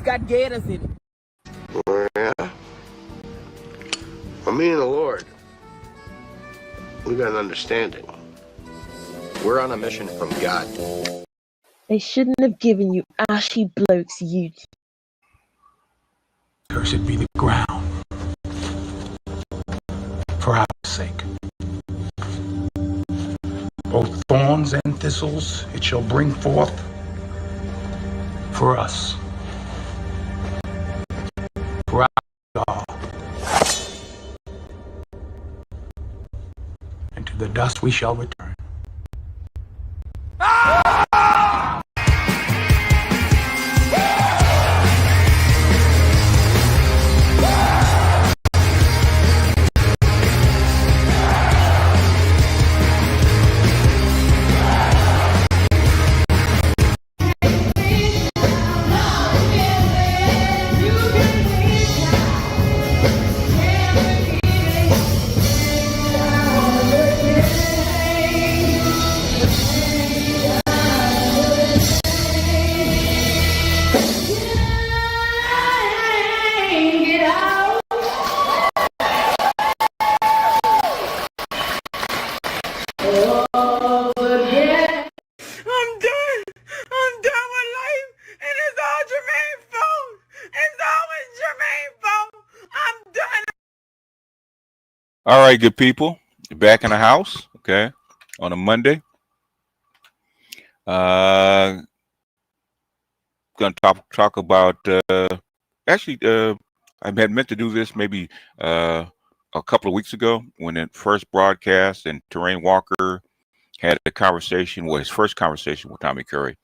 got gators in it. Oh, yeah? Well, me and the Lord, we got an understanding. We're on a mission from God. They shouldn't have given you ashy blokes you. Cursed be the ground for our sake. Both thorns and thistles it shall bring forth for us. For our God. And to the dust we shall return. All right, good people, back in the house, okay, on a Monday. Gonna talk about actually I had meant to do this maybe a couple of weeks ago when it first broadcast, and Terrain Walker had a conversation, well, his first conversation with Tommy Curry.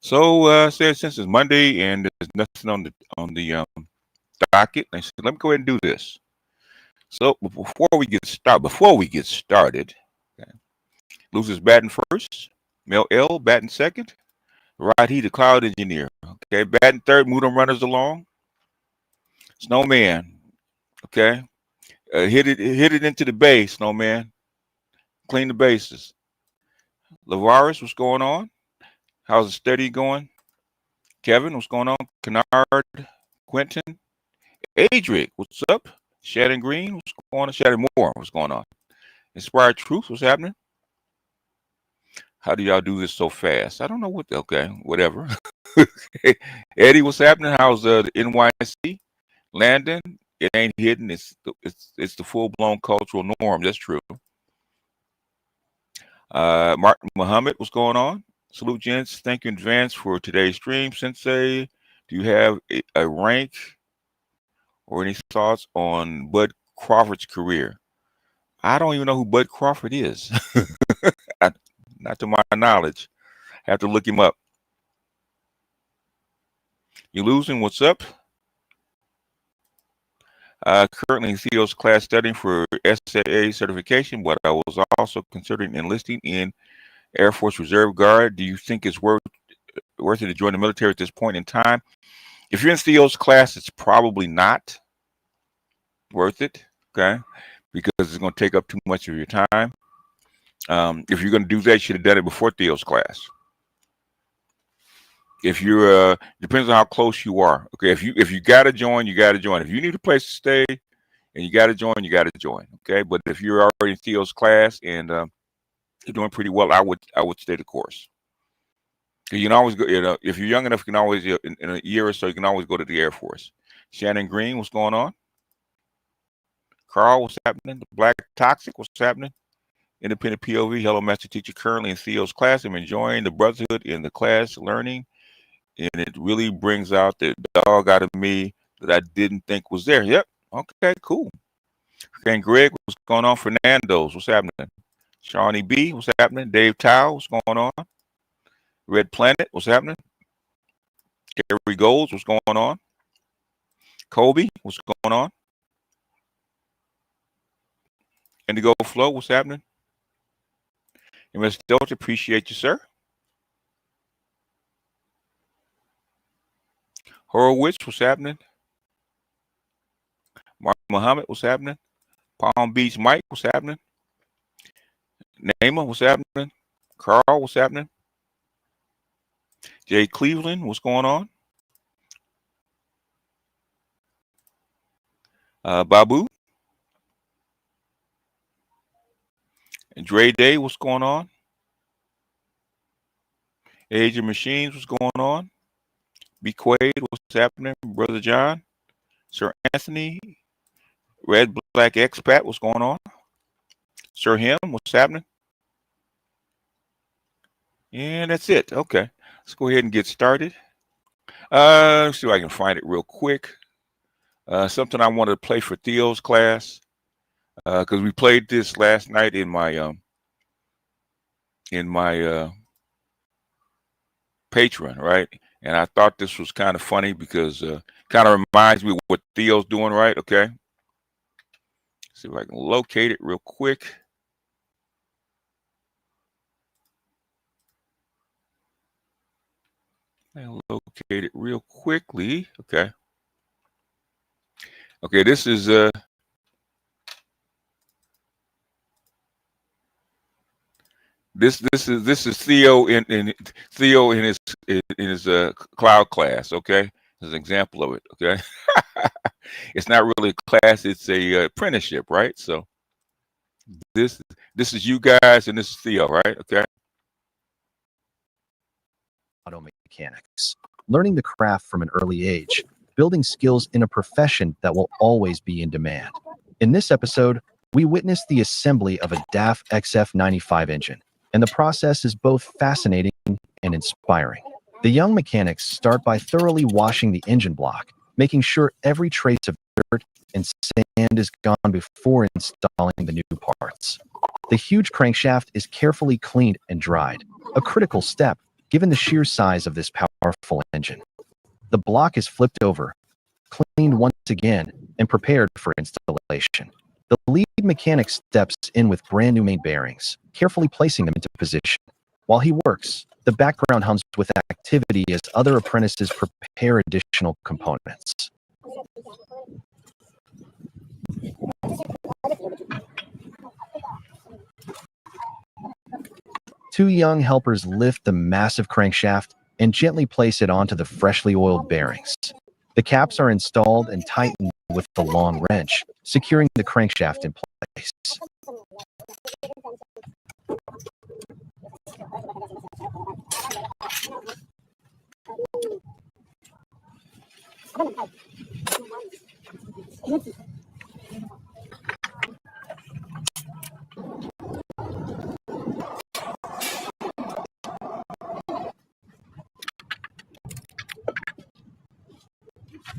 So said since it's Monday and there's nothing on the docket, I said let me go ahead and do this. So before we get started, okay, Losers batting first, Mel L batting second, Rod He the cloud engineer. Okay, batting third, move them runners along. Snowman, okay, hit it into the base, Snowman, clean the bases. Lavaris, what's going on? How's the steady going? Kevin, what's going on? Kennard, Quentin, Adric, what's up? Shannon Green, what's going on? Shannon Moore, what's going on? Inspired Truth, what's happening? How do y'all do this so fast? I don't know what. Okay, whatever. Eddie, what's happening? How's the NYC? Landon, it ain't hidden. It's the full blown cultural norm. That's true. Martin Muhammad, what's going on? Salute, gents. Thank you in advance for today's stream. Sensei, do you have a rank or any thoughts on Bud Crawford's career? I don't even know who Bud Crawford is. Not to my knowledge. I have to look him up. You losing? What's up? Currently in Theo's class studying for SAA certification, but I was also considering enlisting in Air Force Reserve Guard. Do you think it's worth it to join the military at this point in time? If you're in Theo's class, it's probably not worth it, okay? Because it's going to take up too much of your time. If you're going to do that, you should have done it before Theo's class. If you're, depends on how close you are. Okay, if you got to join, you got to join. If you need a place to stay and you got to join, you got to join. Okay, but if you're already in Theo's class and you're doing pretty well, I would stay the course. You can always go. If you're young enough, you can always in a year or so, you can always go to the Air Force. Shannon Green, what's going on? Carl, what's happening? The Black Toxic, what's happening? Independent POV, hello, master teacher. Currently in Theo's class, I'm enjoying the brotherhood in the class learning. And it really brings out the dog out of me that I didn't think was there. Yep. Okay, cool. And Greg, what's going on? Fernando's, what's happening? Shawnee B, what's happening? Dave Tao, what's going on? Red Planet, what's happening? Gary Golds, what's going on? Kobe, what's going on? Indigo Flow, what's happening? And Mr. Delta, appreciate you, sir. Horowitz, what's happening? Mark Muhammad, what's happening? Palm Beach Mike, what's happening? Naima, what's happening? Carl, what's happening? Jay Cleveland, what's going on? Babu and Dre Day, what's going on? Age of Machines, what's going on? B Quaid, what's happening? Brother John, Sir Anthony, Red Black Expat, what's going on? Sir Him, what's happening? And that's it. Okay, let's go ahead and get started. Let's see if I can find it real quick. Something I wanted to play for Theo's class because we played this last night in my Patreon, right? And I thought this was kind of funny because kind of reminds me of what Theo's doing, right? Okay. See if I can locate it real quick. I'll locate it real quickly. Okay. Okay, this is this is Theo in Theo in his cloud class. Okay, as an example of it. Okay, it's not really a class; it's a apprenticeship, right? So this is you guys, and this is Theo, right? Okay. Auto mechanics, learning the craft from an early age, building skills in a profession that will always be in demand. In this episode, we witness the assembly of a DAF XF95 engine, and the process is both fascinating and inspiring. The young mechanics start by thoroughly washing the engine block, making sure every trace of dirt and sand is gone before installing the new parts. The huge crankshaft is carefully cleaned and dried, a critical step given the sheer size of this powerful engine. The block is flipped over, cleaned once again, and prepared for installation. The lead mechanic steps in with brand new main bearings, carefully placing them into position. While he works, the background hums with activity as other apprentices prepare additional components. Two young helpers lift the massive crankshaft and gently place it onto the freshly oiled bearings. The caps are installed and tightened with the long wrench, securing the crankshaft in place.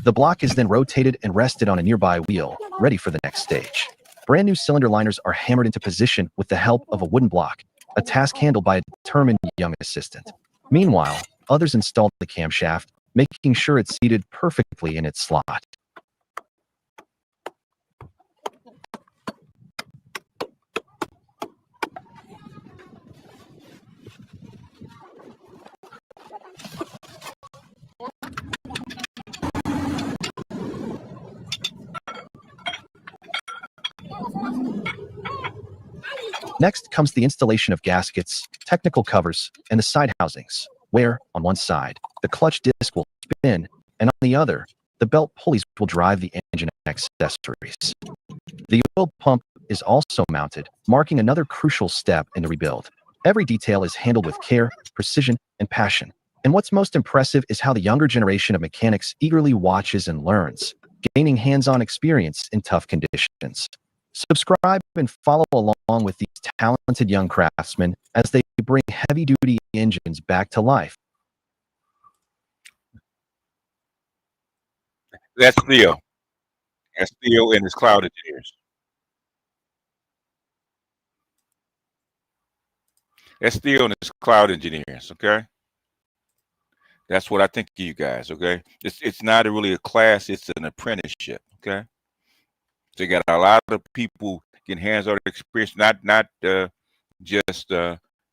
The block is then rotated and rested on a nearby wheel, ready for the next stage. Brand new cylinder liners are hammered into position with the help of a wooden block, a task handled by a determined young assistant. Meanwhile, others install the camshaft, making sure it's seated perfectly in its slot. Next comes the installation of gaskets, technical covers, and the side housings, where, on one side, the clutch disc will spin, and on the other, the belt pulleys will drive the engine accessories. The oil pump is also mounted, marking another crucial step in the rebuild. Every detail is handled with care, precision, and passion. And what's most impressive is how the younger generation of mechanics eagerly watches and learns, gaining hands-on experience in tough conditions. Subscribe and follow along with these talented young craftsmen as they bring heavy-duty engines back to life. That's Theo. That's Theo and his cloud engineers. That's Theo and his cloud engineers. Okay. That's what I think of you guys. Okay. It's not really a class. It's an apprenticeship. Okay. So you got a lot of people getting hands-on experience, not just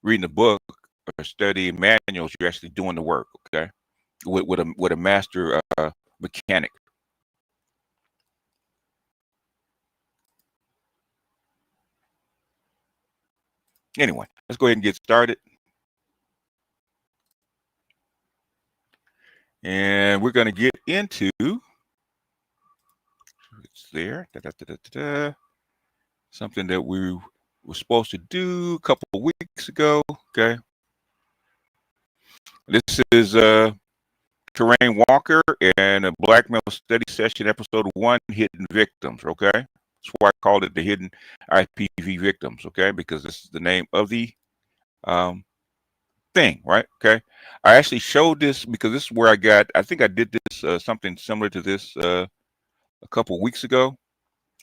reading a book or studying manuals. You're actually doing the work. Okay. With a master mechanic. Anyway, let's go ahead and get started. And we're going to get into it's there. Something that we were supposed to do a couple of weeks ago. Okay. This is Terrain Walker and a Black Male Study Session, episode 1, Hidden Victims. Okay. That's why I called it the Hidden IPV Victims. Okay. Because this is the name of the thing, right? Okay. I actually showed this because this is where I think I did this something similar to this a couple weeks ago,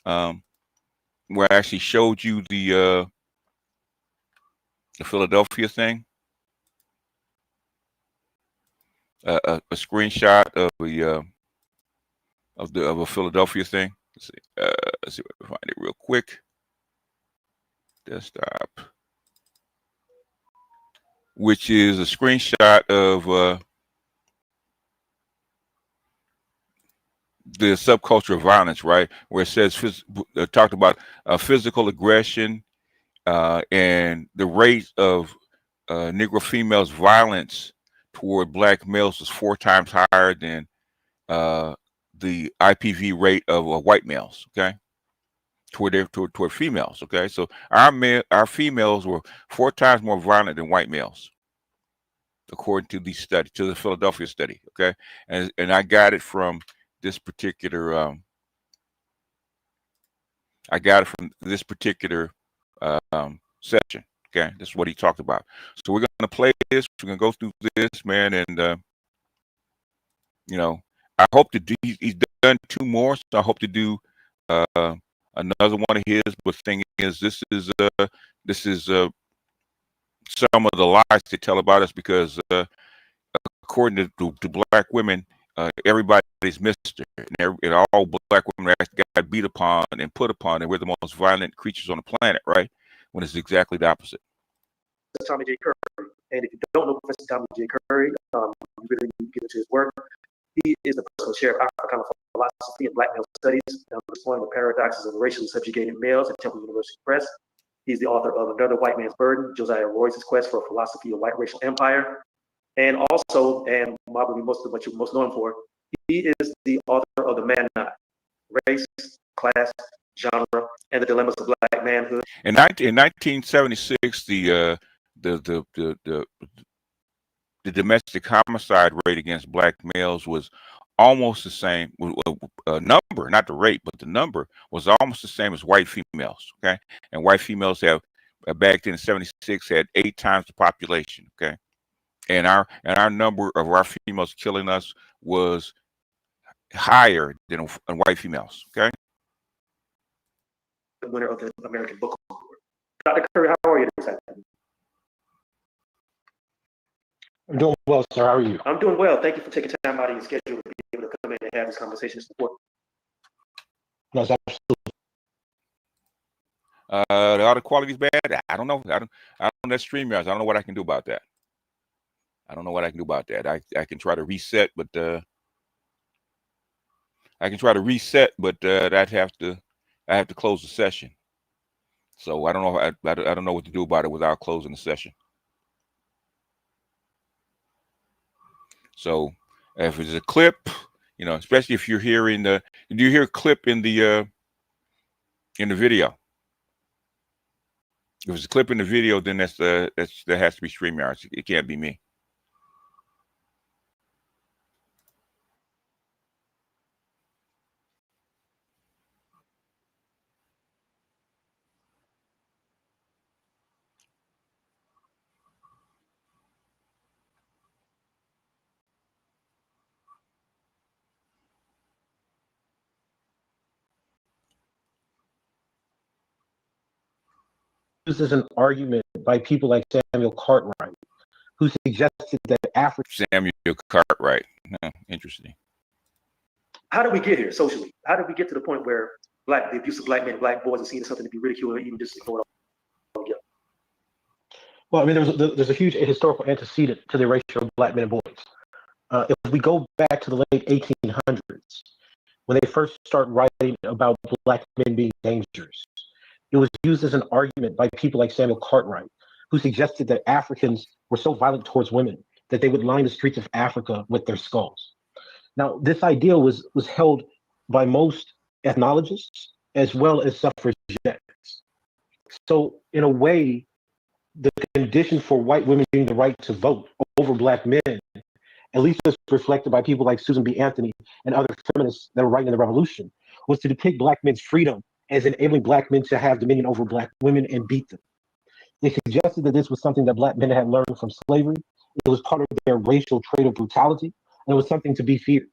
where I actually showed you the Philadelphia thing, a screenshot of a Philadelphia thing. Let's see if I can find it real quick. Desktop, which is a screenshot of the subculture of violence, right? Where it says talked about physical aggression and the rate of Negro females' violence toward Black males is 4 times higher than the IPV rate of white males. Okay, toward females. Okay, so our females were 4 times more violent than white males, according to the study, to the Philadelphia study. Okay, and I got it from this particular session. Okay, this is what he talked about. So we're going to play this. We're going to go through this, man, and you know, I hope to do. He's done 2 more, so I hope to do another one of his. But the thing is, this is some of the lies they tell about us, because according to Black women, everybody's Mister, and all Black women got beat upon and put upon, and we're the most violent creatures on the planet, right? When it's exactly the opposite. Tommy J. Curry, and if you don't know Professor Tommy J. Curry, you really need to get into his work. He is the personal chair of Africana philosophy and Black male studies, exploring the paradoxes of racially subjugated males at Temple University Press. He's the author of Another White Man's Burden, Josiah Royce's Quest for a Philosophy of White Racial Empire. And also, and probably most of what you're most known for, he is the author of The Man Not, Race, Class, Genre, and the Dilemmas of Black Manhood. In 1976, the domestic homicide rate against Black males was almost the same. Number, not the rate, but the number was almost the same as white females. Okay, and white females have back then in 76 had 8 times the population. Okay, and our number of our females killing us was higher than white females. Okay. The winner of the American Book Award. Dr. Curry, how are you this afternoon? I'm doing well, sir. How are you? I'm doing well. Thank you for taking time out of your schedule to be able to come in and have this conversation. It's important. No, it's absolutely. The audio quality is bad. I don't know. I don't know that StreamYards. I don't know what I can do about that. I can try to reset, but I have to close the session. So I don't know. I don't know what to do about it without closing the session. So if it's a clip, you know, especially if you're hearing do you hear a clip in the video? If it's a clip in the video, then that has to be StreamYards. It can't be me. This is an argument by people like Samuel Cartwright, who suggested that Africa. Samuel Cartwright. Interesting. How did we get here socially? How did we get to the point where the abuse of Black men and Black boys is seen as something to be ridiculed or even just ignored altogether? Well, I mean, there's a huge historical antecedent to the erasure of Black men and boys. If we go back to the late 1800s, when they first start writing about Black men being dangerous, it was used as an argument by people like Samuel Cartwright, who suggested that Africans were so violent towards women that they would line the streets of Africa with their skulls. Now, this idea was held by most ethnologists, as well as suffragettes. So, in a way, the condition for white women getting the right to vote over black men, at least as reflected by people like Susan B. Anthony and other feminists that were writing in the revolution, was to depict black men's freedom as enabling black men to have dominion over black women and beat them. They suggested that this was something that black men had learned from slavery. It was part of their racial trait of brutality, and it was something to be feared.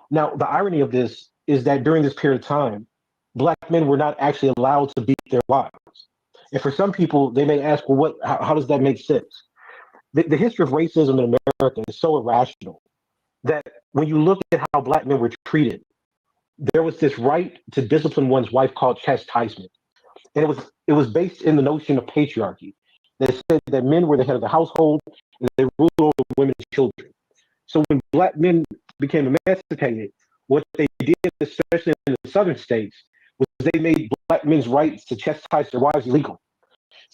Now, the irony of this is that during this period of time, black men were not actually allowed to beat their wives. And for some people, they may ask, well, how does that make sense? The history of racism in America is so irrational that when you look at how black men were treated, there was this right to discipline one's wife called chastisement. And it was based in the notion of patriarchy that said that men were the head of the household and they ruled over women and children. So when black men became emancipated, what they did, especially in the southern states, was they made black men's rights to chastise their wives illegal.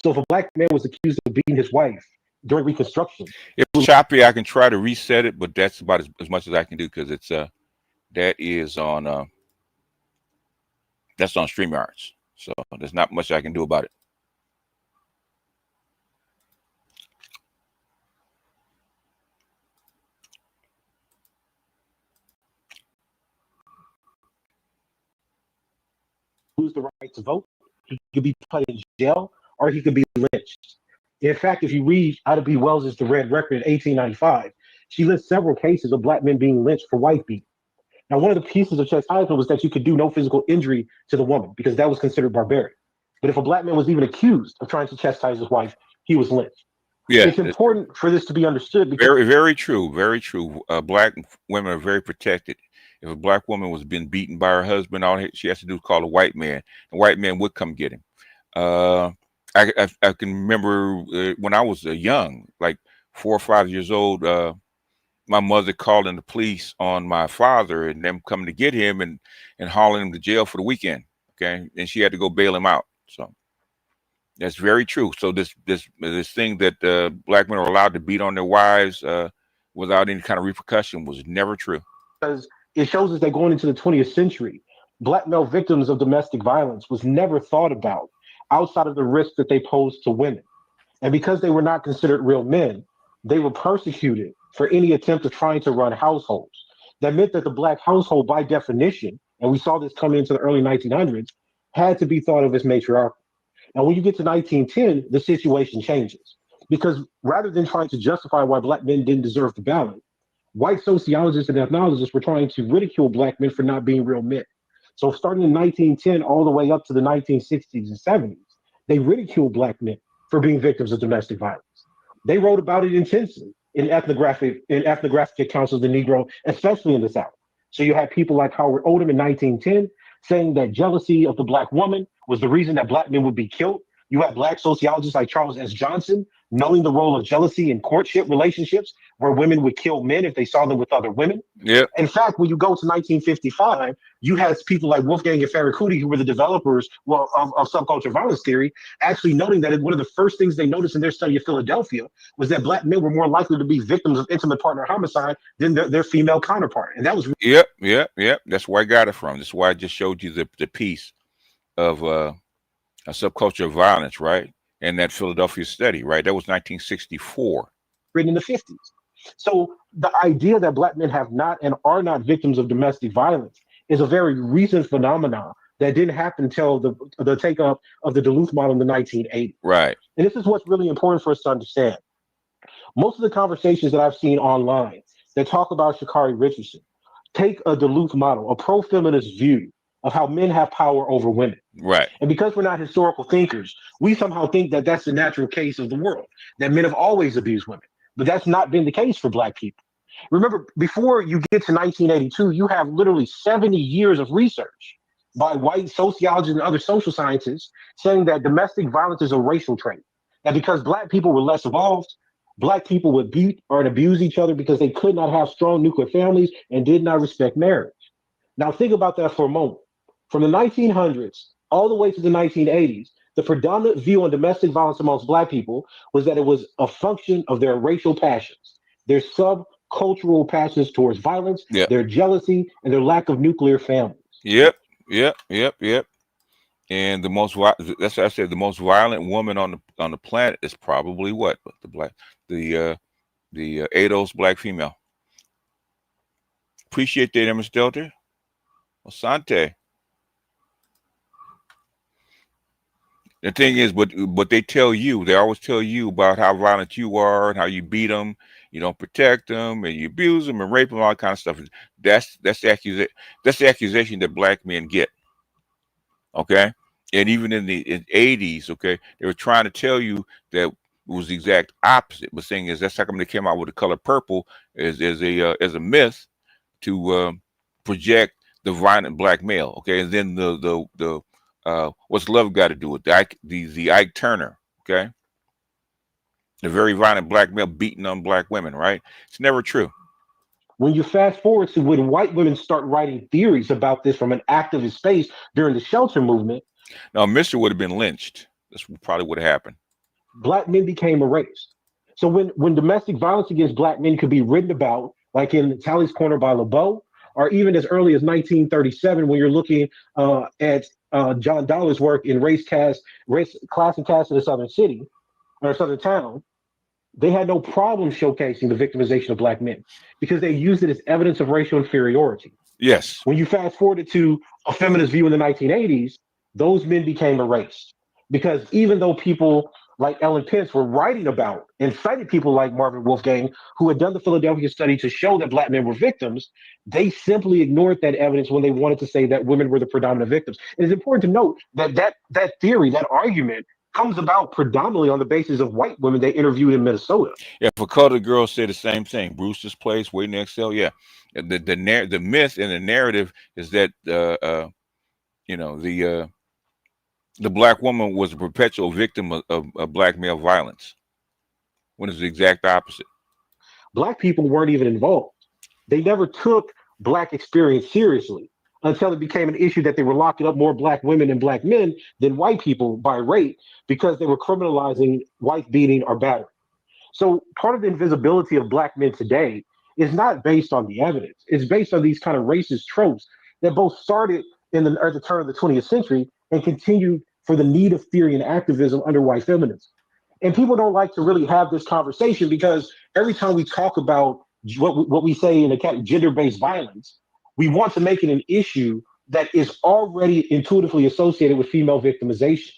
So if a black man was accused of beating his wife during Reconstruction, if it's choppy, I can try to reset it, but that's about as much as I can do because it's that is on that's on StreamYards. So there's not much I can do about it. lose the right to vote, he could be put in jail, or he could be lynched. In fact, if you read Ida B. Wells's The Red Record in 1895, she lists several cases of black men being lynched for wife beating. Now, one of the pieces of chastisement was that you could do no physical injury to the woman because that was considered barbaric. But if a black man was even accused of trying to chastise his wife, he was lynched. Yeah, it's important for this to be understood. Because very, very true. Very true. Black women are very protected. If a black woman was being beaten by her husband, all she has to do is call a white man. The white man would come get him. I can remember when I was young, like 4 or 5 years old, my mother calling the police on my father and them coming to get him and hauling him to jail for the weekend. Okay, and she had to go bail him out. So that's very true. So this thing that black men are allowed to beat on their wives without any kind of repercussion was never true. Because it shows us that going into the 20th century, black male victims of domestic violence was never thought about outside of the risk that they posed to women. And because they were not considered real men, they were persecuted for any attempt of trying to run households. That meant that the black household, by definition, and we saw this coming into the early 1900s, had to be thought of as matriarchal. Now, when you get to 1910, the situation changes. Because rather than trying to justify why black men didn't deserve the ballot, white sociologists and ethnologists were trying to ridicule black men for not being real men. So starting in 1910 all the way up to the 1960s and 70s, they ridiculed black men for being victims of domestic violence. They wrote about it intensely in ethnographic accounts of the Negro, especially in the South. So you had people like Howard Odum in 1910 saying that jealousy of the black woman was the reason that black men would be killed. You had black sociologists like Charles S. Johnson knowing the role of jealousy in courtship relationships, where women would kill men if they saw them with other women. Yeah. In fact, when you go to 1955, you had people like Wolfgang and Farrakouti, who were the developers of subculture violence theory, actually noting that one of the first things they noticed in their study of Philadelphia was that black men were more likely to be victims of intimate partner homicide than their female counterpart. And that was Yep. That's where I got it from. That's why I just showed you the piece of a subculture of violence, right? And that Philadelphia study, right? That was 1964. Written in the 50s. So the idea that black men have not and are not victims of domestic violence is a very recent phenomenon that didn't happen until the take up of the Duluth model in the 1980s. Right. And this is what's really important for us to understand. Most of the conversations that I've seen online that talk about Sha'Carri Richardson take a Duluth model, a pro-feminist view of how men have power over women. Right. And because we're not historical thinkers, we somehow think that that's the natural case of the world, that men have always abused women. But that's not been the case for black people. Remember, before you get to 1982, you have literally 70 years of research by white sociologists and other social scientists saying that domestic violence is a racial trait. That because black people were less evolved, black people would beat or abuse each other because they could not have strong nuclear families and did not respect marriage. Now think about that for a moment. From the 1900s all the way to the 1980s, the predominant view on domestic violence amongst black people was that it was a function of their racial passions, their subcultural passions towards violence, Yep. their jealousy, and their lack of nuclear families. Yep. Yep. And that's what I said. The most violent woman on the planet is probably what the ADOS black female. Appreciate that, Mr. Delta. Asante. The thing is, but they always tell you about how violent you are and how you beat them, you don't protect them, and you abuse them and rape them, all that kind of stuff. That's the accusation that black men get. Okay, and even in the 80s, okay, they were trying to tell you that it was the exact opposite. But saying is that's how come they came out with the color purple as a myth to project the violent black male. Okay, and then the what's love got to do with the Ike Turner? Okay, the very violent black male beating on black women. Right? It's never true. When you fast forward to when white women start writing theories about this from an activist space during the shelter movement, Now, Mister would have been lynched. That's probably what happened. black men became erased. So when domestic violence against black men could be written about, like in Tally's Corner by LeBeau, or even as early as 1937, when you're looking at John Dollar's work in Race, Class, and Caste in the Southern City or Southern Town, they had no problem showcasing the victimization of black men because they used it as evidence of racial inferiority. Yes. When you fast forward to a feminist view in the 1980s, those men became erased because even though people like Ellen Pence were writing about and cited people like Marvin Wolfgang, who had done the Philadelphia study to show that black men were victims, they simply ignored that evidence when they wanted to say that women were the predominant victims. And it's important to note that theory, that argument, comes about predominantly on the basis of white women they interviewed in Minnesota. Yeah, for colored girls say the same thing. Brewster's Place, Waiting to Exhale. Yeah, the myth and the narrative is that the black woman was a perpetual victim of black male violence, when it's the exact opposite. Black people weren't even involved. They never took black experience seriously until it became an issue that they were locking up more black women and black men than white people by rape because they were criminalizing wife beating or battering. So part of the invisibility of black men today is not based on the evidence. It's based on these kind of racist tropes that both started at the turn of the 20th century and continued for the need of theory and activism under white feminism. And people don't like to really have this conversation because every time we talk about what we say in a gender-based violence, we want to make it an issue that is already intuitively associated with female victimization.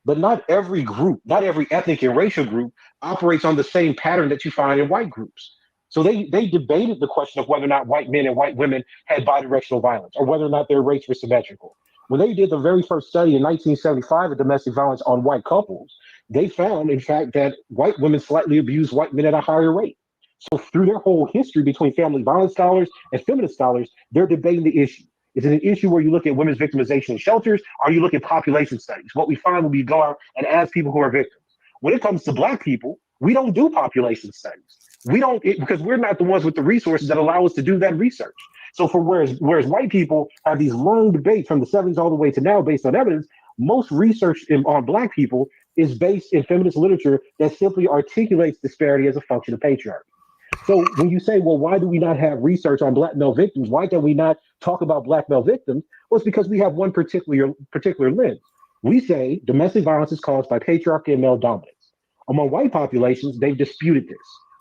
But not every group, not every ethnic and racial group operates on the same pattern that you find in white groups. So they debated the question of whether or not white men and white women had bidirectional violence or whether or not their rates were symmetrical. When they did the very first study in 1975 of domestic violence on white couples, they found, in fact, that white women slightly abused white men at a higher rate. So through their whole history between family violence scholars and feminist scholars, they're debating the issue. Is it an issue where you look at women's victimization in shelters, or you look at population studies? What we find when we go out and ask people who are victims. When it comes to black people, we don't do population studies. We don't because we're not the ones with the resources that allow us to do that research. So for whereas white people have these long debates from the 70s all the way to now based on evidence, most research on black people is based in feminist literature that simply articulates disparity as a function of patriarchy. So when you say, well, why do we not have research on black male victims? Why can we not talk about black male victims? Well, it's because we have one particular lens. We say domestic violence is caused by patriarchy and male dominance. Among white populations, they've disputed this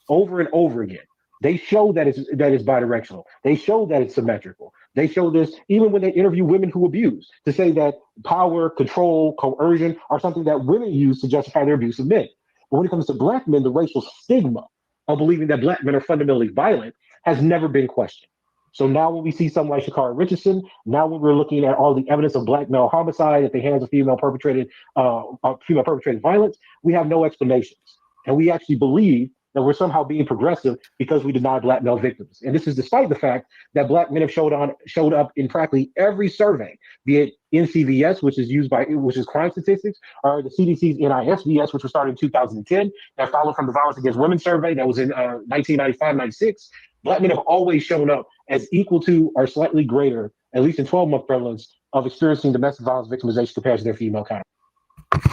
over and over again. They show that it's bidirectional. They show that it's symmetrical. They show this even when they interview women who abuse, to say that power, control, coercion are something that women use to justify their abuse of men. But when it comes to black men, the racial stigma of believing that black men are fundamentally violent has never been questioned. So now when we see someone like Shakara Richardson, now when we're looking at all the evidence of black male homicide at the hands of female perpetrated violence, we have no explanations. And we actually believe that we're somehow being progressive because we deny black male victims. And this is despite the fact that black men have showed up in practically every survey, be it NCVS, which is crime statistics, or the CDC's NISVS, which was started in 2010, that followed from the Violence Against Women survey that was in 1995-96. Black men have always shown up as equal to or slightly greater, at least in 12-month prevalence, of experiencing domestic violence victimization compared to their female counterparts.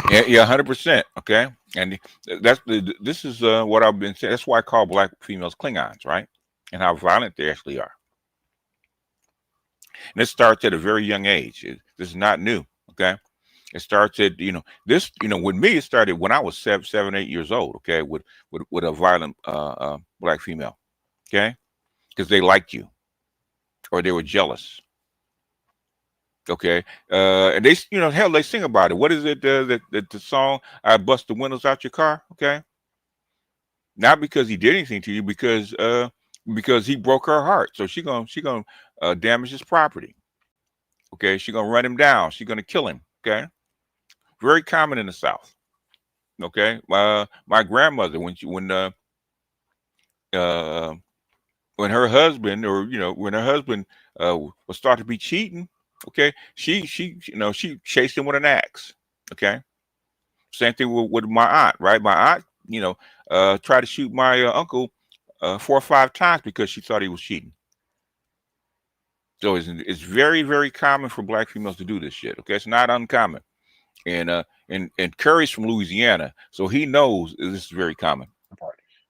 Yeah, 100%. Okay, and this is what I've been saying. That's why I call black females Klingons, right? And how violent they actually are. And it starts at a very young age. This is not new. Okay. It starts at, this, with me, it started when I was 7, 8 years old. Okay. With a violent, black female. Okay. Because they liked you or they were jealous. Okay. And they, hell, they sing about it. What is it? The song, I bust the windows out your car. Okay. Not because he did anything to you, because he broke her heart. So she gonna damage his property. Okay. She gonna run him down. She gonna kill him. Okay. Very common in the South. Okay. My grandmother, when her husband, or when her husband was started to be cheating, okay, she chased him with an axe. Okay. Same thing with my aunt, right? My aunt, tried to shoot my uncle 4 or 5 times because she thought he was cheating. So it's very, very common for black females to do this shit. Okay, it's not uncommon. And Curry's from Louisiana, so he knows this is very common.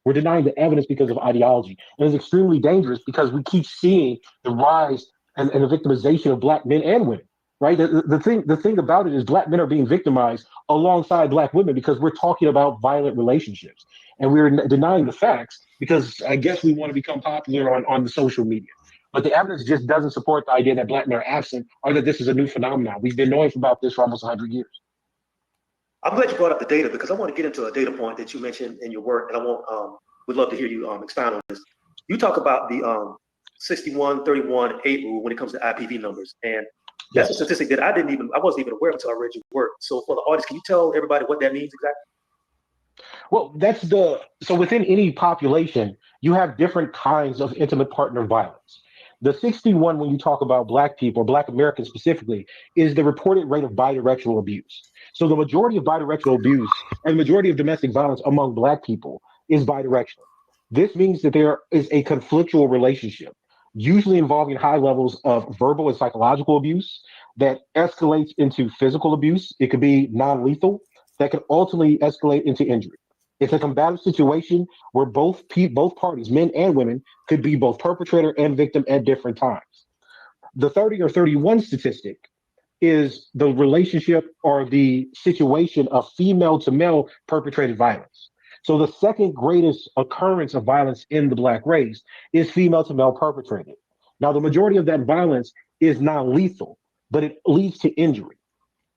We're denying the evidence because of ideology. And it's extremely dangerous because we keep seeing the rise and the victimization of black men and women. Right. The thing about it is black men are being victimized alongside black women because we're talking about violent relationships, and we're denying the facts because I guess we want to become popular on the social media. But the evidence just doesn't support the idea that black men are absent or that this is a new phenomenon. We've been knowing about this for almost 100 years. I'm glad you brought up the data because I want to get into a data point that you mentioned in your work, and would love to hear you expound on this. You talk about the 61, 31, 8 rule when it comes to IPV numbers, and that's a statistic that I wasn't even aware of until I read your work. So for the audience, can you tell everybody what that means exactly? Well, so within any population, you have different kinds of intimate partner violence. The 61, when you talk about black people, black Americans specifically, is the reported rate of bidirectional abuse. So the majority of bidirectional abuse and the majority of domestic violence among black people is bidirectional. This means that there is a conflictual relationship, usually involving high levels of verbal and psychological abuse that escalates into physical abuse. It could be non-lethal, that can ultimately escalate into injury. It's a combative situation where both parties, men and women, could be both perpetrator and victim at different times. The 30 or 31 statistic is the relationship or the situation of female to male perpetrated violence. So the second greatest occurrence of violence in the black race is female to male perpetrated. Now, the majority of that violence is non-lethal, but it leads to injury.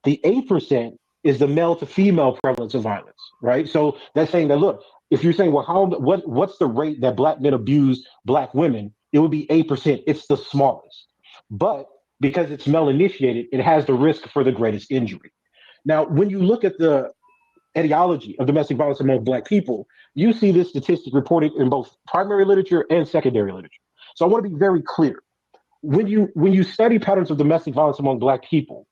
The 8% is the male to female prevalence of violence, right? So that's saying that, look, if you're saying, well, what's the rate that black men abuse black women? It would be 8%. It's the smallest. But because it's male initiated, it has the risk for the greatest injury. Now, when you look at the etiology of domestic violence among black people, you see this statistic reported in both primary literature and secondary literature. So I want to be very clear. When you study patterns of domestic violence among black people,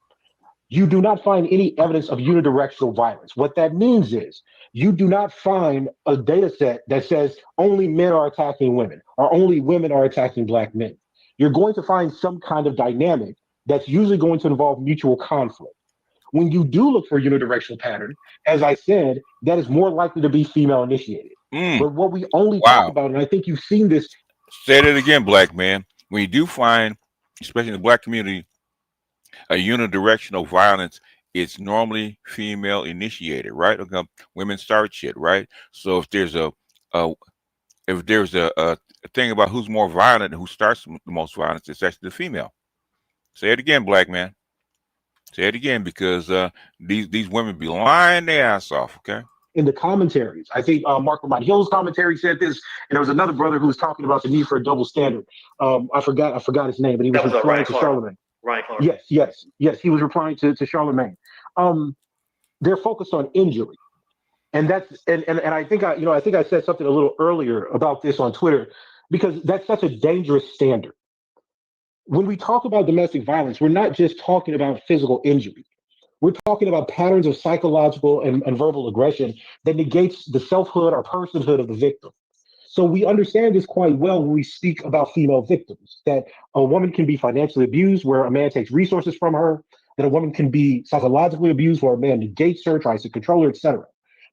you do not find any evidence of unidirectional violence. What that means is you do not find a data set that says only men are attacking women or only women are attacking black men. You're going to find some kind of dynamic that's usually going to involve mutual conflict. When you do look for a unidirectional pattern, as I said, that is more likely to be female initiated. But what we only talk about, and I think you've seen this. Say it again, black man. When you do find, especially in the black community, a unidirectional violence, it's normally female initiated, right? Okay. Women start shit, right? So if there's a thing about who's more violent and who starts the most violence, it's actually the female. Say it again, black man. Say it again, because these women be lying their ass off. Okay. In the commentaries, I think Mark Lamont Hill's commentary said this, and there was another brother who was talking about the need for a double standard. I forgot his name, but he was referring to Charlemagne. Ryan Clark. Yes. He was replying to Charlemagne. They're focused on injury, and that's and I think I said something a little earlier about this on Twitter because that's such a dangerous standard. When we talk about domestic violence, we're not just talking about physical injury. We're talking about patterns of psychological and verbal aggression that negates the selfhood or personhood of the victim. So we understand this quite well when we speak about female victims, that a woman can be financially abused where a man takes resources from her, that a woman can be psychologically abused where a man negates her, tries to control her, etc.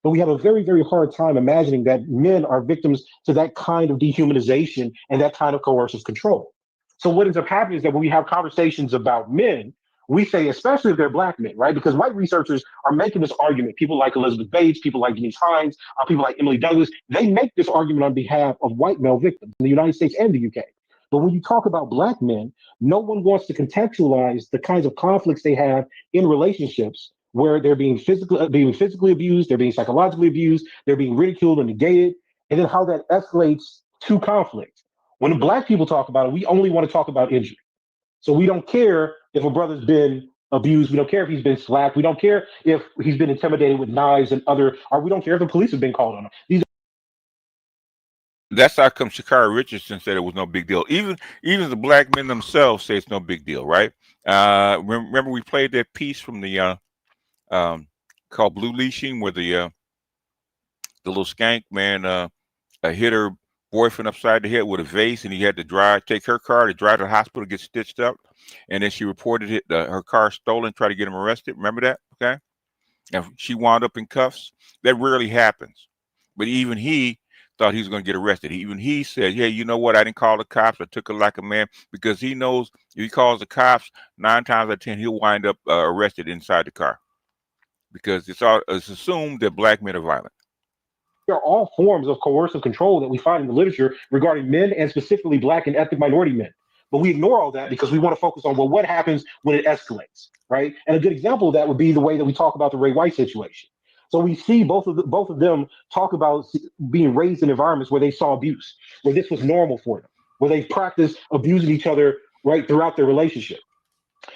But we have a very, very hard time imagining that men are victims to that kind of dehumanization and that kind of coercive control. So what ends up happening is that when we have conversations about men, we say, especially if they're black men, right? Because white researchers are making this argument. People like Elizabeth Bates, people like Denise Hines, people like Emily Douglas, they make this argument on behalf of white male victims in the United States and the UK. But when you talk about black men, no one wants to contextualize the kinds of conflicts they have in relationships where they're being physically abused, they're being psychologically abused, they're being ridiculed and negated, and then how that escalates to conflict. When black people talk about it, we only want to talk about injury. So we don't care if a brother's been abused. We don't care if he's been slapped. We don't care if he's been intimidated with knives and or we don't care if the police have been called on him. That's how come Shakari Richardson said it was no big deal. Even the black men themselves say it's no big deal, right? Remember we played that piece from the called Blue Leashing, where the little skank man hit her boyfriend upside the head with a vase, and he had to take her car to drive to the hospital, get stitched up, and then she reported her car stolen, tried to get him arrested. Remember that? Okay, and she wound up in cuffs. That rarely happens, but even he thought he was going to get arrested. Even he said, "Hey, you know what? I didn't call the cops. I took it like a man," because he knows if he calls the cops, 9 times out of 10 he'll wind up arrested inside the car, because it's assumed that black men are violent. There are all forms of coercive control that we find in the literature regarding men and specifically black and ethnic minority men. But we ignore all that because we want to focus on, well, what happens when it escalates, right? And a good example of that would be the way that we talk about the Ray White situation. So we see both of them talk about being raised in environments where they saw abuse, where this was normal for them, where they practiced abusing each other right throughout their relationship.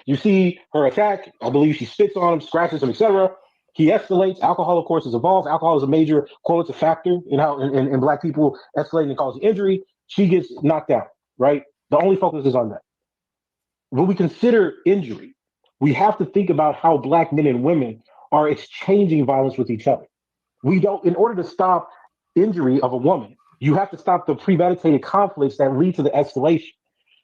You see her attack. I believe she spits on him, scratches him, etc. He escalates. Alcohol, of course, is involved. Alcohol is a major correlative factor in how in black people escalating and causing injury. She gets knocked out, right? The only focus is on that. When we consider injury, we have to think about how black men and women are exchanging violence with each other. We don't, in order to stop injury of a woman, you have to stop the premeditated conflicts that lead to the escalation.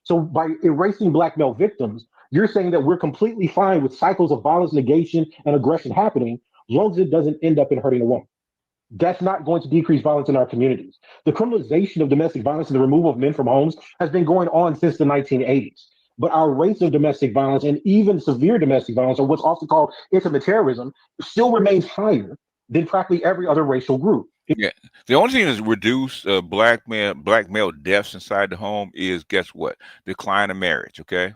So by erasing black male victims, you're saying that we're completely fine with cycles of violence, negation, and aggression happening, as long as it doesn't end up in hurting a woman. That's not going to decrease violence in our communities. The criminalization of domestic violence and the removal of men from homes has been going on since the 1980s. But our rates of domestic violence and even severe domestic violence, or what's often called intimate terrorism, still remains higher than practically every other racial group. Yeah, the only thing that's reduced black male deaths inside the home is, guess what? Decline of marriage. Okay,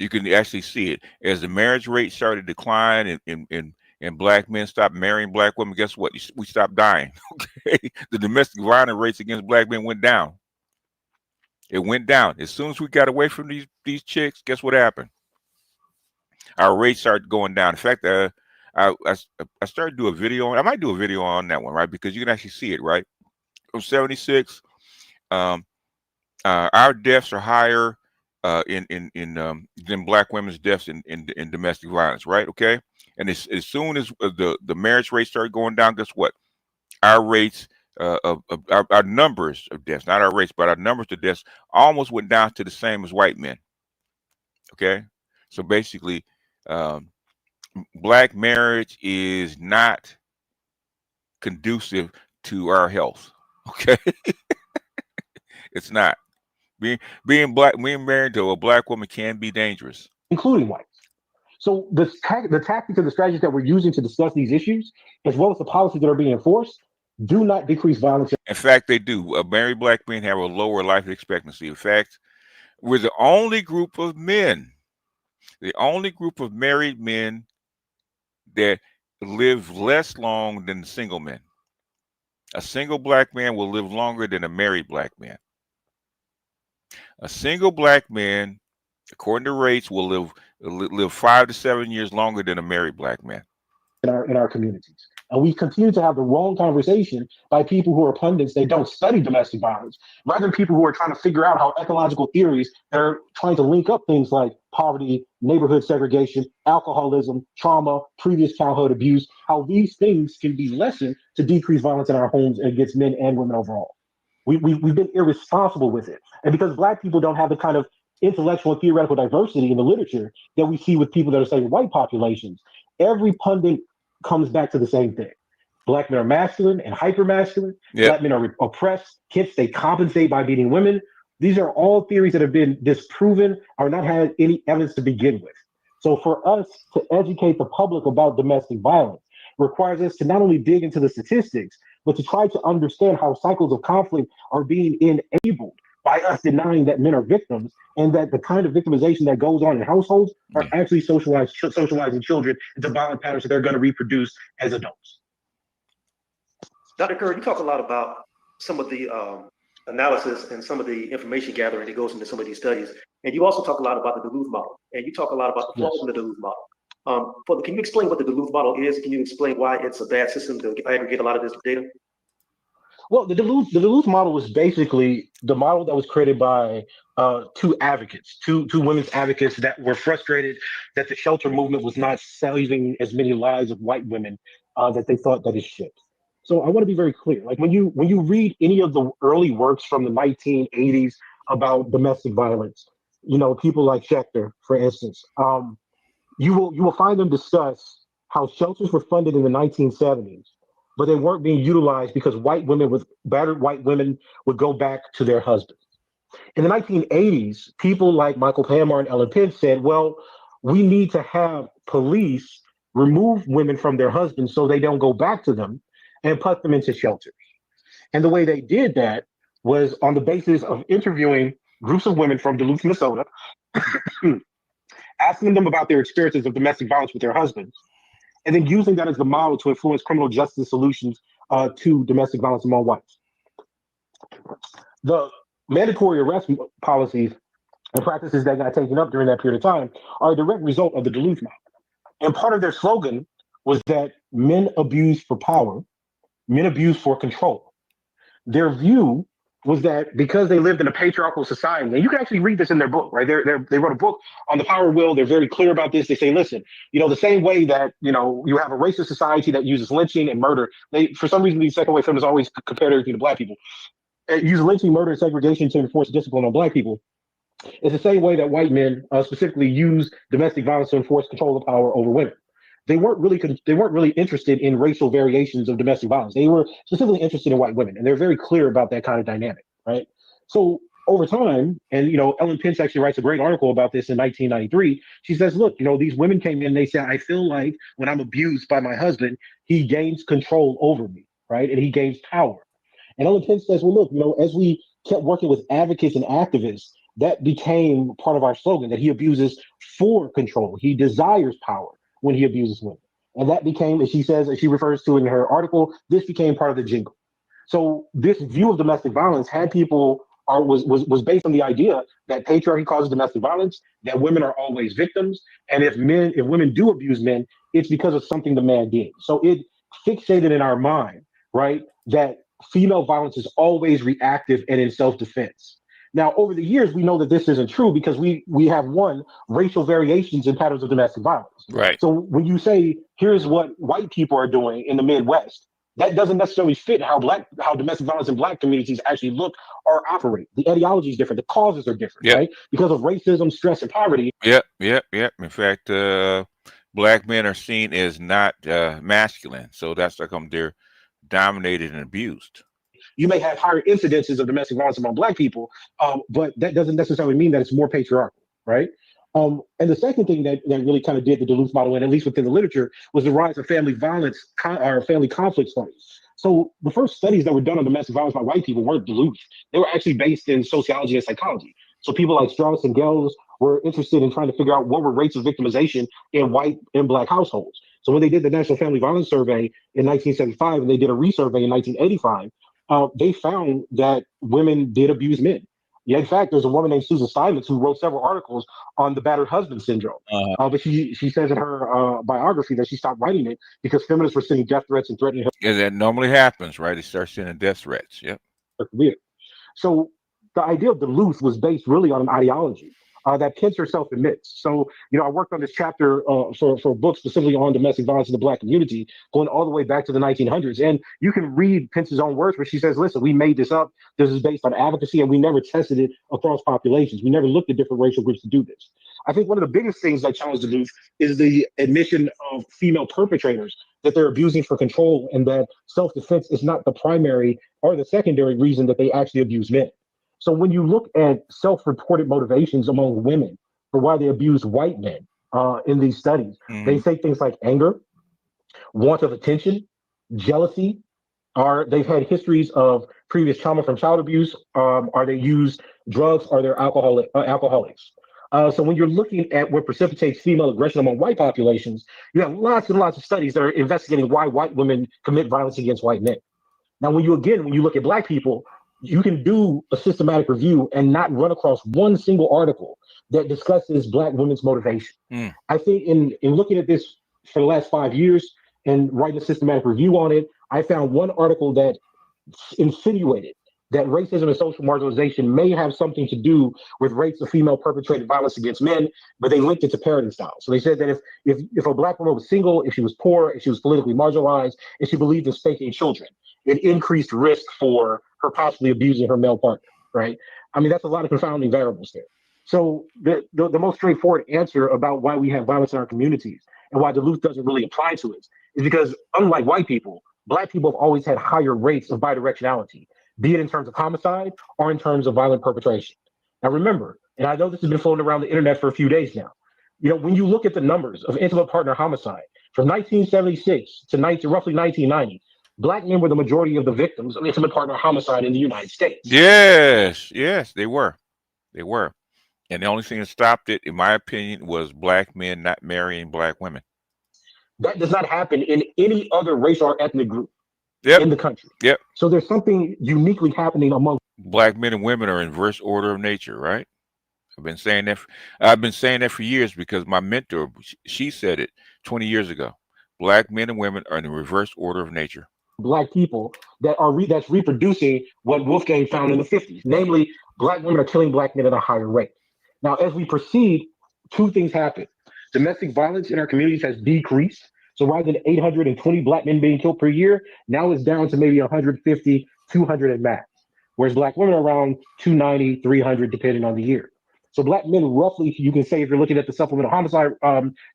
you can actually see it as the marriage rate started to decline, and black men stopped marrying black women. Guess what? We stopped dying. Okay, the domestic violence rates against black men went down. It went down as soon as we got away from these chicks. Guess what happened? Our rates started going down. In fact, I started to do a video. I might do a video on that one, right? Because you can actually see it, right? From 76, our deaths are higher than black women's deaths in domestic violence, right? Okay, and as soon as the marriage rate started going down, guess what? Our rates of our numbers of deaths, not our rates, but our numbers of deaths, almost went down to the same as white men. Okay, so basically, black marriage is not conducive to our health. Okay, it's not. Being married to a black woman can be dangerous, including whites. So the tactics and the strategies that we're using to discuss these issues, as well as the policies that are being enforced, do not decrease violence. In fact, they do. Married black men have a lower life expectancy. In fact, we're the only group of men, the only group of married men that live less long than single men. A single black man will live longer than a married black man. A single black man, according to rates, will live 5 to 7 years longer than a married black man. In our communities. And we continue to have the wrong conversation by people who are pundits. They don't study domestic violence, rather than people who are trying to figure out how ecological theories that are trying to link up things like poverty, neighborhood segregation, alcoholism, trauma, previous childhood abuse, how these things can be lessened to decrease violence in our homes against men and women overall. We've been irresponsible with it. And because black people don't have the kind of intellectual and theoretical diversity in the literature that we see with people that are studying white populations, every pundit comes back to the same thing. Black men are masculine and hyper-masculine. Yep. Black men are oppressed. Kids, they compensate by beating women. These are all theories that have been disproven or not had any evidence to begin with. So for us to educate the public about domestic violence requires us to not only dig into the statistics, but to try to understand how cycles of conflict are being enabled by us denying that men are victims and that the kind of victimization that goes on in households are Yeah. actually socializing children into violent patterns that they're going to reproduce as adults. Dr. Curry, you talk a lot about some of the analysis and some of the information gathering that goes into some of these studies. And you also talk a lot about the Duluth model, and you talk a lot about the flaws in the Duluth model. Can you explain what the Duluth model is? Can you explain why it's a bad system to aggregate a lot of this data? Well, the Duluth model was basically the model that was created by two women's advocates that were frustrated that the shelter movement was not saving as many lives of white women that they thought that it should. So I want to be very clear. Like when you read any of the early works from the 1980s about domestic violence, people like Schechter, for instance, you will find them discuss how shelters were funded in the 1970s, but they weren't being utilized because battered white women would go back to their husbands. In the 1980s, people like Michael Panmar and Ellen Pence said, well, we need to have police remove women from their husbands so they don't go back to them and put them into shelters. And the way they did that was on the basis of interviewing groups of women from Duluth, Minnesota, asking them about their experiences of domestic violence with their husbands, and then using that as the model to influence criminal justice solutions to domestic violence among whites. The mandatory arrest policies and practices that got taken up during that period of time are a direct result of the Duluth model. And part of their slogan was that men abuse for power, men abuse for control. Their view was that because they lived in a patriarchal society, and you can actually read this in their book, right? They wrote a book on the power will. They're very clear about this. They say, listen, the same way that, you have a racist society that uses lynching and murder, for some reason, these second wave feminists always compare everything to black people. Use lynching, murder, and segregation to enforce discipline on black people. It's the same way that white men specifically use domestic violence to enforce control of power over women. They weren't really interested in racial variations of domestic violence. They were specifically interested in white women, and they're very clear about that kind of dynamic, right? So over time, and Ellen Pence actually writes a great article about this in 1993. She says, look, these women came in, they said, I feel like when I'm abused by my husband, he gains control over me, right? And he gains power. And Ellen Pence says, well, look, as we kept working with advocates and activists, that became part of our slogan, that he abuses for control. He desires power when he abuses women. And that became, as she says, as she refers to in her article, this became part of the jingle. So this view of domestic violence had people was based on the idea that patriarchy causes domestic violence, that women are always victims, and if women do abuse men, it's because of something the man did. So it fixated in our mind, right, that female violence is always reactive and in self-defense. Now, over the years, we know that this isn't true because we have racial variations in patterns of domestic violence. Right. So when you say, here's what white people are doing in the Midwest, that doesn't necessarily fit how domestic violence in black communities actually look or operate. The ideology is different. The causes are different, Yep. right? Because of racism, stress, and poverty. Yep. In fact, black men are seen as not masculine, so that's like they're dominated and abused. You may have higher incidences of domestic violence among black people, but that doesn't necessarily mean that it's more patriarchal, right? And the second thing that really kind of did the Duluth model, and at least within the literature, was the rise of family violence or family conflict studies. So the first studies that were done on domestic violence by white people weren't Duluth. They were actually based in sociology and psychology. So people like Strauss and Gels were interested in trying to figure out what were rates of victimization in white and black households. So when they did the National Family Violence Survey in 1975, and they did a resurvey in 1985, they found that women did abuse men. Yeah, in fact, there's a woman named Susan Steinmetz who wrote several articles on the battered husband syndrome. But she says in her biography that she stopped writing it because feminists were sending death threats and threatening her. Yeah, that normally happens, right? They start sending death threats. Yep. Weird. So the idea of Duluth was based really on an ideology that Pence herself admits. So, I worked on this chapter for books specifically on domestic violence in the black community, going all the way back to the 1900s. And you can read Pence's own words where she says, listen, we made this up. This is based on advocacy, and we never tested it across populations. We never looked at different racial groups to do this. I think one of the biggest things that challenged Duluth is the admission of female perpetrators, that they're abusing for control, and that self-defense is not the primary or the secondary reason that they actually abuse men. So when you look at self-reported motivations among women for why they abuse white men in these studies, they say things like anger, want of attention, jealousy, or they've had histories of previous trauma from child abuse, or they use drugs, or they're alcoholics. So when you're looking at what precipitates female aggression among white populations, you have lots and lots of studies that are investigating why white women commit violence against white men. Now, when you look at black people, you can do a systematic review and not run across one single article that discusses black women's motivation. I think in looking at this for the last 5 years and writing a systematic review on it, I found one article that insinuated that racism and social marginalization may have something to do with rates of female perpetrated violence against men, but they linked it to parenting styles. So they said that if a black woman was single, if she was poor, if she was politically marginalized, if she believed in spanking children, it increased risk for her possibly abusing her male partner, right? I mean, that's a lot of confounding variables there. So the most straightforward answer about why we have violence in our communities and why Duluth doesn't really apply to us is because, unlike white people, black people have always had higher rates of bidirectionality, be it in terms of homicide or in terms of violent perpetration. Now, remember, and I know this has been floating around the internet for a few days now, when you look at the numbers of intimate partner homicide from 1976 to roughly 1990, black men were the majority of the victims of intimate partner homicide in the United States. Yes, they were. And the only thing that stopped it, in my opinion, was black men not marrying black women. That does not happen in any other racial or ethnic group in the country. So there's something uniquely happening among black men and women are in reverse order of nature, right? I've been saying that for years because my mentor, she said it 20 years ago. Black men and women are in the reverse order of nature. Black people that's reproducing what Wolfgang found in the 50s. Namely, black women are killing black men at a higher rate. Now, as we proceed, two things happen. Domestic violence in our communities has decreased. So rather than 820 black men being killed per year, now it's down to maybe 150, 200 at max. Whereas black women are around 290, 300, depending on the year. So black men, roughly, you can say, if you're looking at the supplemental homicide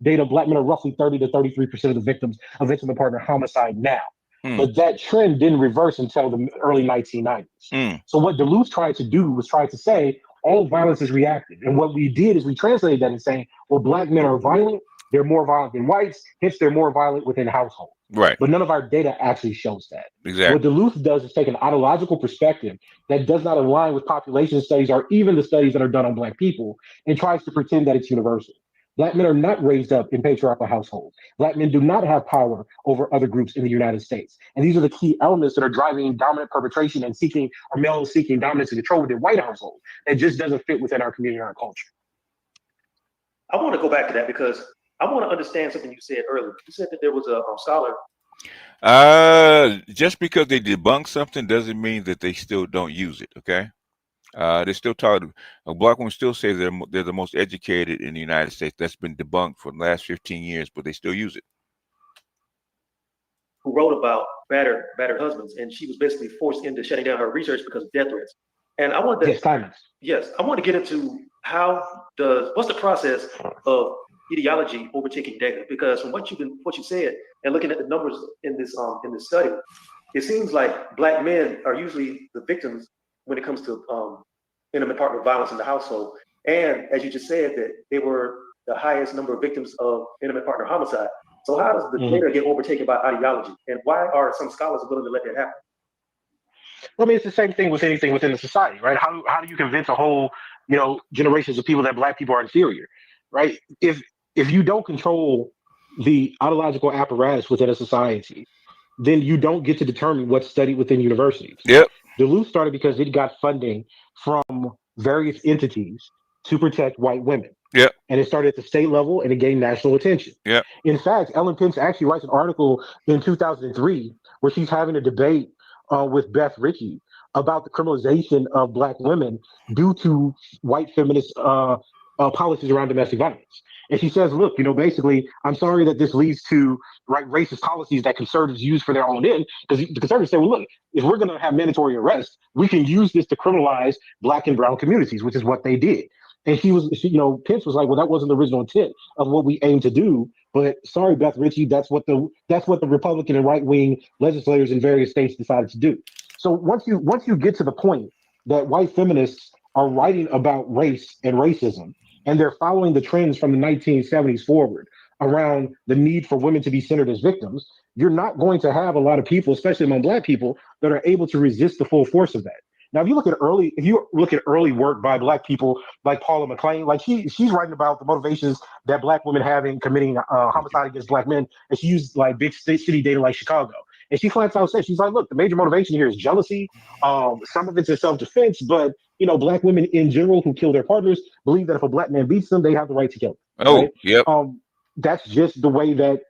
data, black men are roughly 30 to 33% of the victims of intimate partner homicide now. But that trend didn't reverse until the early 1990s. So what Duluth tried to do was try to say all violence is reactive. And what we did is we translated that and saying, well, black men are violent. They're more violent than whites. Hence, they're more violent within households. Right. But none of our data actually shows that. Exactly. What Duluth does is take an ideological perspective that does not align with population studies or even the studies that are done on black people and tries to pretend that it's universal. Black men are not raised up in patriarchal households. Black men do not have power over other groups in the United States. And these are the key elements that are driving dominant perpetration and males seeking dominance and control within white households. That just doesn't fit within our community or our culture. I want to go back to that because I want to understand something you said earlier. You said that there was a scholar. Just because they debunk something doesn't mean that they still don't use it, okay? They still talk. A black woman still says they're the most educated in the United States. That's been debunked for the last 15 years, but they still use it. Who wrote about battered husbands, and she was basically forced into shutting down her research because of death threats. And I want to I want to get into what's the process of ideology overtaking data? Because from what you said and looking at the numbers in this study, it seems like black men are usually the victims when it comes to intimate partner violence in the household. And as you just said, that they were the highest number of victims of intimate partner homicide. So how does the data get overtaken by ideology? And why are some scholars willing to let that happen? Well, I mean, it's the same thing with anything within the society, right? How do you convince a whole, generations of people that black people are inferior, right? If you don't control the ideological apparatus within a society, then you don't get to determine what's studied within universities. Yep. Duluth started because it got funding from various entities to protect white women. Yep. And it started at the state level and it gained national attention. Yep. In fact, Ellen Pence actually writes an article in 2003 where she's having a debate with Beth Ritchie about the criminalization of black women due to white feminist policies around domestic violence. And she says, look, basically, I'm sorry that this leads to racist policies that conservatives use for their own end, because the conservatives say, well, look, if we're going to have mandatory arrest, we can use this to criminalize black and brown communities, which is what they did. And Pence was like, well, that wasn't the original intent of what we aim to do. But sorry, Beth Ritchie, that's what the Republican and right wing legislators in various states decided to do. So once you get to the point that white feminists are writing about race and racism, and they're following the trends from the 1970s forward around the need for women to be centered as victims, you're not going to have a lot of people, especially among black people, that are able to resist the full force of that. Now, if you look at early work by black people like Paula McLean, like she's writing about the motivations that black women have in committing homicide against black men, and she used like big city data like Chicago, and she flat out said, she's like, look, the major motivation here is jealousy. Some of it's in self defense, but black women in general who kill their partners believe that if a black man beats them, they have the right to kill them. Oh, Right? yep. That's just the way that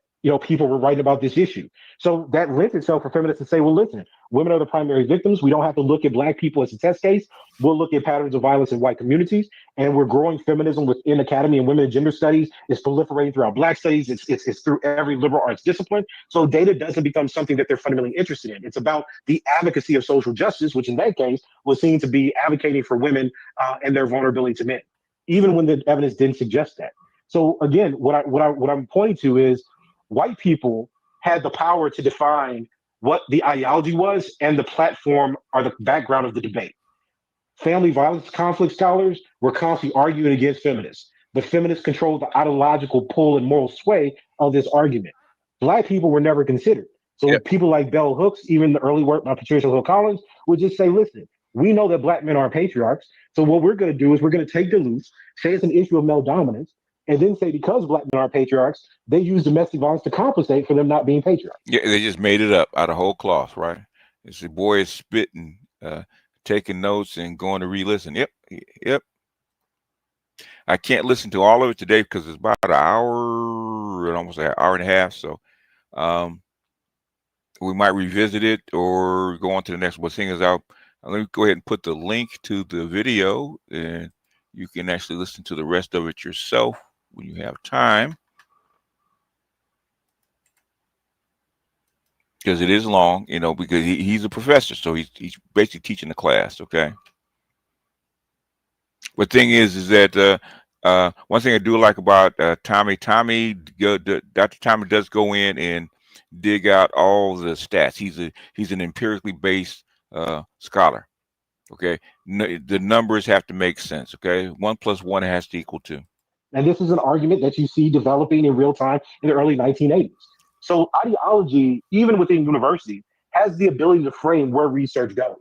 people were writing about this issue. So that lends itself for feminists to say, well, listen, women are the primary victims. We don't have to look at black people as a test case. We'll look at patterns of violence in white communities, and we're growing feminism within academy and women and gender studies. It's proliferating throughout black studies. It's through every liberal arts discipline. So data doesn't become something that they're fundamentally interested in. It's about the advocacy of social justice, which in that case was seen to be advocating for women and their vulnerability to men, even when the evidence didn't suggest that. So again, what I'm pointing to is white people had the power to define what the ideology was and the platform or the background of the debate. Family violence conflict scholars were constantly arguing against feminists, but feminists controlled the ideological pull and moral sway of this argument. Black people were never considered. So Yep. people like Bell Hooks, even the early work by Patricia Hill Collins, would just say, listen, we know that black men are patriarchs. So what we're going to do is we're going to take the loose, say it's an issue of male dominance, and then say because black men are patriarchs, they use domestic violence to compensate for them not being patriarchs. Yeah, they just made it up out of whole cloth, right? It's the boy is spitting, taking notes and going to re-listen. Yep. I can't listen to all of it today because it's about an hour and almost an hour and a half. So we might revisit it or go on to the next one. Seeing as let me go ahead and put the link to the video, and you can actually listen to the rest of it yourself when you have time, because it is long, because he's a professor, so he's basically teaching the class. Okay. But thing is that one thing I do like about Dr. Tommy does go in and dig out all the stats. He's an empirically based scholar. Okay, the numbers have to make sense. Okay, 1 + 1 has to equal 2. And this is an argument that you see developing in real time in the early 1980s. So ideology, even within universities, has the ability to frame where research goes.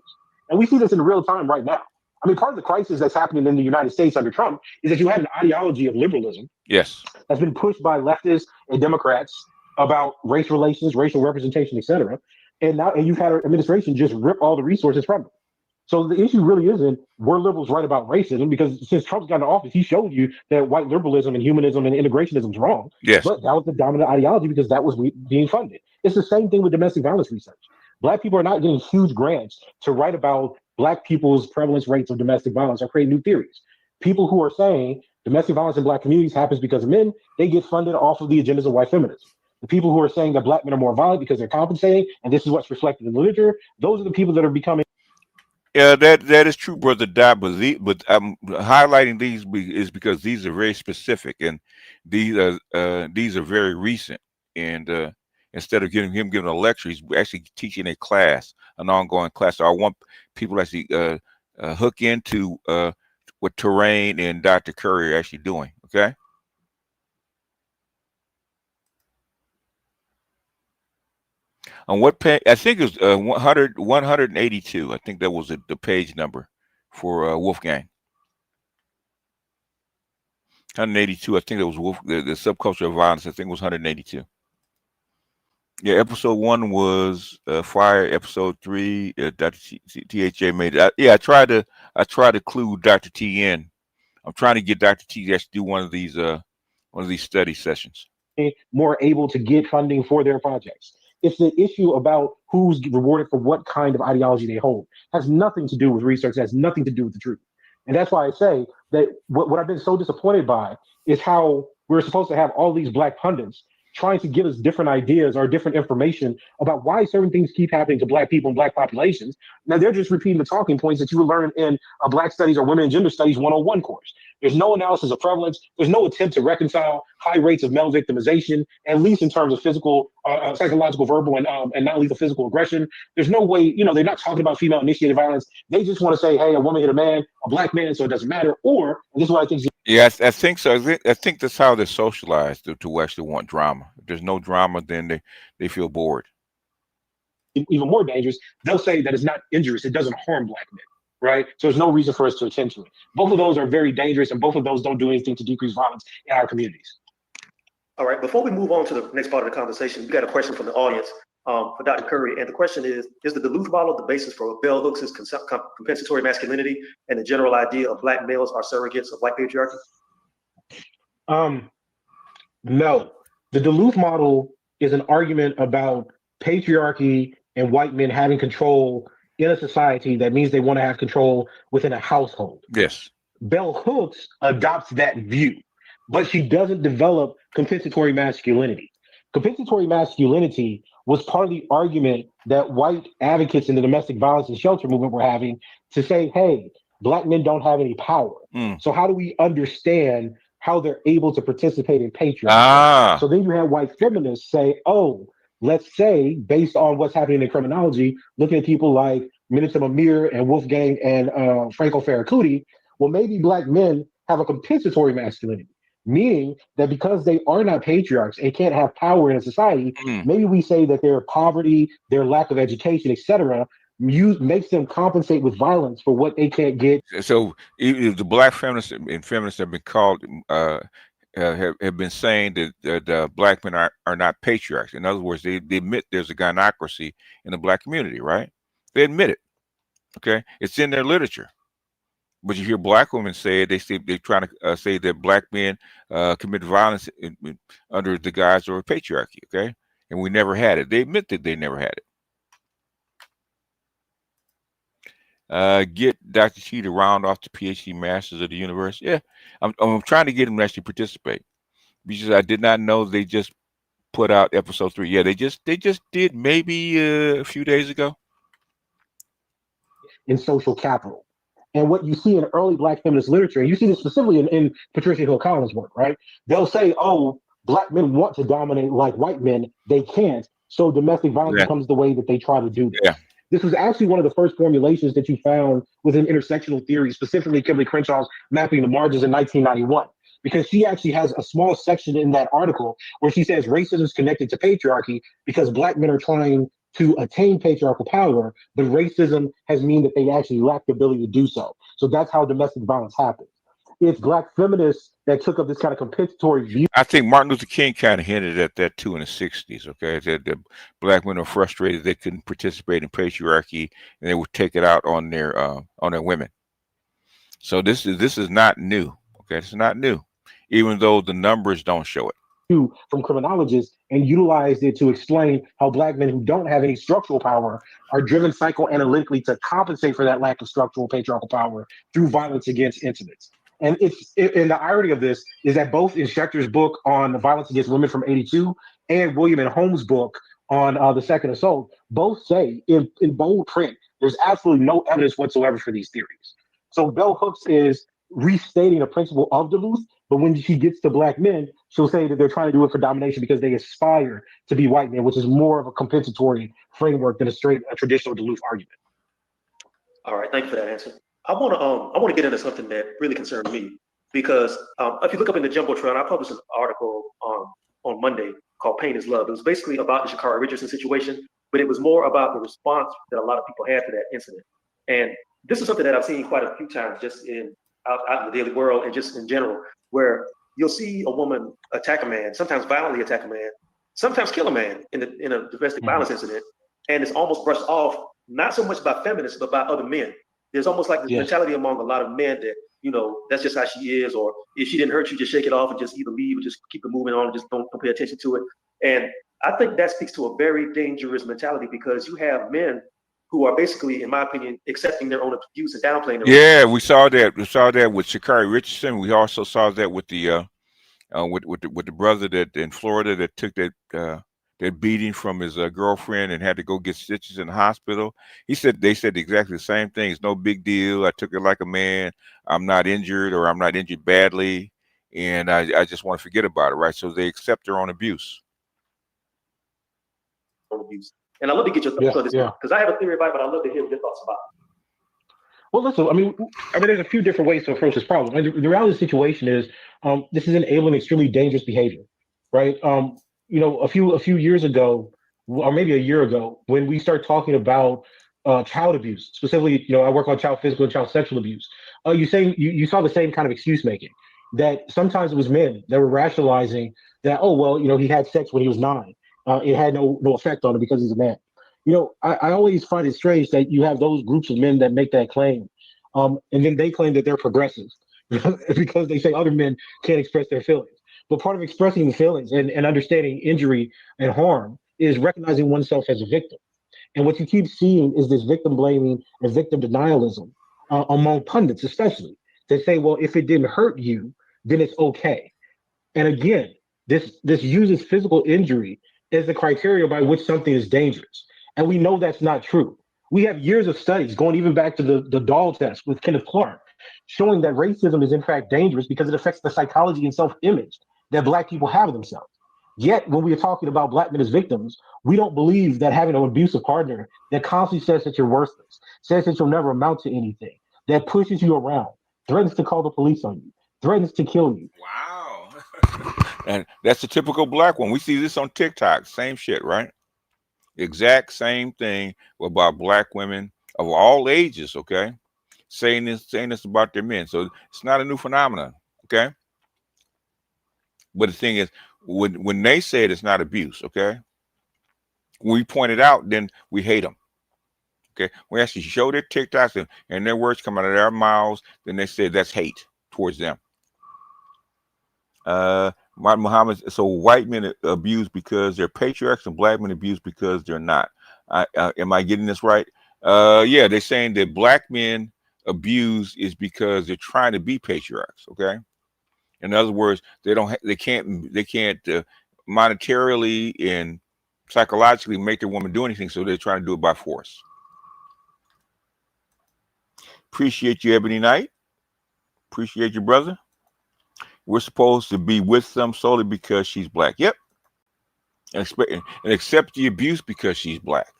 And we see this in real time right now. I mean, part of the crisis that's happening in the United States under Trump is that you had an ideology of liberalism Yes. that's been pushed by leftists and Democrats about race relations, racial representation, et cetera. And you've had an administration just rip all the resources from them. So the issue really isn't were liberals right about racism, because since Trump's got into office, he showed you that white liberalism and humanism and integrationism is wrong. Yes. But that was the dominant ideology because that was being funded. It's the same thing with domestic violence research. Black people are not getting huge grants to write about Black people's prevalence rates of domestic violence or create new theories. People who are saying domestic violence in Black communities happens because of men, they get funded off of the agendas of white feminism. The people who are saying that Black men are more violent because they're compensating, and this is what's reflected in the literature, those are the people that are becoming. Yeah, that is true, brother Dot. But I'm highlighting these is because these are very specific, and these are very recent. And instead of giving a lecture, he's actually teaching a class, an ongoing class. So I want people to actually hook into what Terrain and Dr. Curry are actually doing. Okay. On what page? I think it was 182. I think that was the page number for Wolfgang. 182. I think that was the subculture of violence. I think it was 182. Yeah, episode 1 was fire. Episode 3, Dr. THA made it. I tried to clue Dr. T in. I'm trying to get Dr. T to actually do one of these study sessions. More able to get funding for their projects. It's the issue about who's rewarded for what kind of ideology they hold. It has nothing to do with research. It has nothing to do with the truth. And that's why I say that what I've been so disappointed by is how we're supposed to have all these Black pundits trying to give us different ideas or different information about why certain things keep happening to Black people and Black populations. Now they're just repeating the talking points that you would learn in a Black Studies or Women and Gender Studies 101 course. There's no analysis of prevalence. There's no attempt to reconcile high rates of male victimization, at least in terms of physical, psychological, verbal, and non-lethal physical aggression. There's no way, you know, they're not talking about female-initiated violence. They just want to say, hey, a woman hit a man, a Black man, so it doesn't matter. Or, and this is what I think. Yes, I think so. I think that's how they're socialized to actually want drama. If there's no drama, then they feel bored. Even more dangerous, they'll say that it's not injurious, it doesn't harm Black men, right? So there's no reason for us to attend to it. Both of those are very dangerous, and both of those don't do anything to decrease violence in our communities. All right, before we move on to the next part of the conversation, we got a question from the audience for Dr. Curry, and the question is the Duluth model the basis for Bell Hooks' compensatory masculinity and the general idea of Black males are surrogates of white patriarchy? No. The Duluth model is an argument about patriarchy and white men having control in a society. That means they want to have control within a household. Yes. Bell Hooks adopts that view, but she doesn't develop compensatory masculinity. Compensatory masculinity was part of the argument that white advocates in the domestic violence and shelter movement were having to say, hey, Black men don't have any power. So how do we understand how they're able to participate in patriarchy? So then you have white feminists say, oh, let's say, based on what's happening in criminology, looking at people like Militum Amir and Wolfgang and Franco Ferracuti, well, maybe Black men have a compensatory masculinity, meaning that because they are not patriarchs and can't have power in a society, maybe we say that their poverty, their lack of education, etc., makes them compensate with violence for what they can't get. So the Black feminists and feminists have been called, have been saying that Black men are not patriarchs. In other words, they admit there's a gynocracy in the Black community, right? They admit it. Okay, it's in their literature. But you hear Black women say it. They're trying to say that Black men commit violence under the guise of a patriarchy. Okay, and we never had it. They admit that they never had it. Get Dr. T to round off the PhD masters of the universe. Yeah, I'm trying to get him to actually participate because I did not know they just put out episode 3. Yeah, they just did maybe a few days ago. In social capital. And what you see in early Black feminist literature, and you see this specifically in Patricia Hill Collins' work, right? They'll say, oh, Black men want to dominate like white men. They can't. So domestic violence becomes the way that they try to do this. Yeah. This was actually one of the first formulations that you found within intersectional theory, specifically Kimberly Crenshaw's Mapping the Margins in 1991, because she actually has a small section in that article where she says racism is connected to patriarchy because Black men are trying to attain patriarchal power, but racism has mean that they actually lack the ability to do so. So that's how domestic violence happens. It's Black feminists that took up this kind of compensatory view. I think Martin Luther King kind of hinted at that too in the 60s. Okay, that Black men are frustrated they couldn't participate in patriarchy and they would take it out on their women. So this is not new. Okay, it's not new, even though the numbers don't show it. From criminologists and utilized it to explain how Black men who don't have any structural power are driven psychoanalytically to compensate for that lack of structural patriarchal power through violence against intimates. And and the irony of this is that both in Schechter's book on the violence against women from '82 and William and Holmes' book on the second assault both say in bold print, there's absolutely no evidence whatsoever for these theories. So Bell Hooks is restating a principle of Duluth, but when she gets to Black men, she'll say that they're trying to do it for domination because they aspire to be white men, which is more of a compensatory framework than a traditional Duluth argument. All right, thank you for that answer. I want to get into something that really concerns me because if you look up in the Jumbotron, I published an article on Monday called "Pain is Love." It was basically about the Sha'Carri Richardson situation, but it was more about the response that a lot of people had to that incident. And this is something that I've seen quite a few times just out in the daily world and just in general, where you'll see a woman attack a man, sometimes violently attack a man, sometimes kill a man in a domestic violence incident, and it's almost brushed off, not so much by feminists, but by other men. There's almost like this mentality among a lot of men that, you know, that's just how she is, or if she didn't hurt you, just shake it off and just either leave or just keep it moving on and just don't pay attention to it. And I think that speaks to a very dangerous mentality because you have men who are basically, in my opinion, accepting their own abuse and downplaying their own. We saw that. We saw that with Sha'Carri Richardson. We also saw that with the with the brother that in Florida that took that beating from his girlfriend and had to go get stitches in the hospital. They said exactly the same thing. It's no big deal. I took it like a man. I'm not injured, or I'm not injured badly, and I just want to forget about it, right? So they accept their own abuse. And I'd love to get your thoughts on this, Yeah. because I have a theory about it, but I'd love to hear your thoughts about it. Well, listen, I mean, there's a few different ways to approach this problem. And the reality of the situation is, this is enabling extremely dangerous behavior, right? A few years ago, or maybe a year ago, when we start talking about child abuse, specifically, I work on child physical and child sexual abuse. You saw the same kind of excuse making, that sometimes it was men that were rationalizing that, oh well, he had sex when he was 9. It had no effect on him because he's a man. I always find it strange that you have those groups of men that make that claim, and then they claim that they're progressive because they say other men can't express their feelings. But part of expressing the feelings and understanding injury and harm is recognizing oneself as a victim. And what you keep seeing is this victim blaming and victim denialism among pundits, especially. They say, well, if it didn't hurt you, then it's okay. And again, this uses physical injury as the criteria by which something is dangerous. And we know that's not true. We have years of studies going even back to the doll test with Kenneth Clark, showing that racism is in fact dangerous because it affects the psychology and self-image that Black people have of themselves. Yet, when we are talking about Black men as victims, we don't believe that having an abusive partner that constantly says that you're worthless, says that you'll never amount to anything, that pushes you around, threatens to call the police on you, threatens to kill you. Wow. And that's a typical Black one. We see this on TikTok. Same shit, right? Exact same thing about Black women of all ages, okay? Saying this about their men. So it's not a new phenomenon, okay? But the thing is, when they say it's not abuse, okay? When we point it out, then we hate them. Okay, we actually show their TikToks and their words come out of their mouths, then they say that's hate towards them. Muhammad, so white men abuse because they're patriarchs and Black men abuse because they're not. Am I getting this right? Yeah, they're saying that Black men abuse is because they're trying to be patriarchs. Okay, in other words, they can't monetarily and psychologically make their woman do anything, so they're trying to do it by force. Appreciate you, Ebony Knight. Appreciate you, brother. We're supposed to be with them solely because she's Black. Yep. And accept the abuse because she's Black.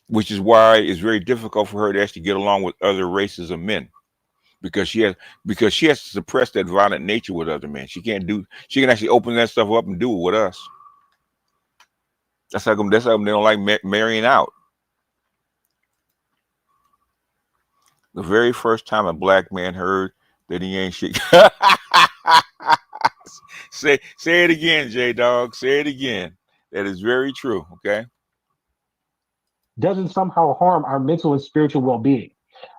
Which is why it's very difficult for her to actually get along with other races of men. Because she has to suppress that violent nature with other men. She can actually open that stuff up and do it with us. That's how come they don't like marrying out. The very first time a Black man heard that he ain't shit. Say it again, J-Dog. Say it again. That is very true, okay? Doesn't somehow harm our mental and spiritual well-being.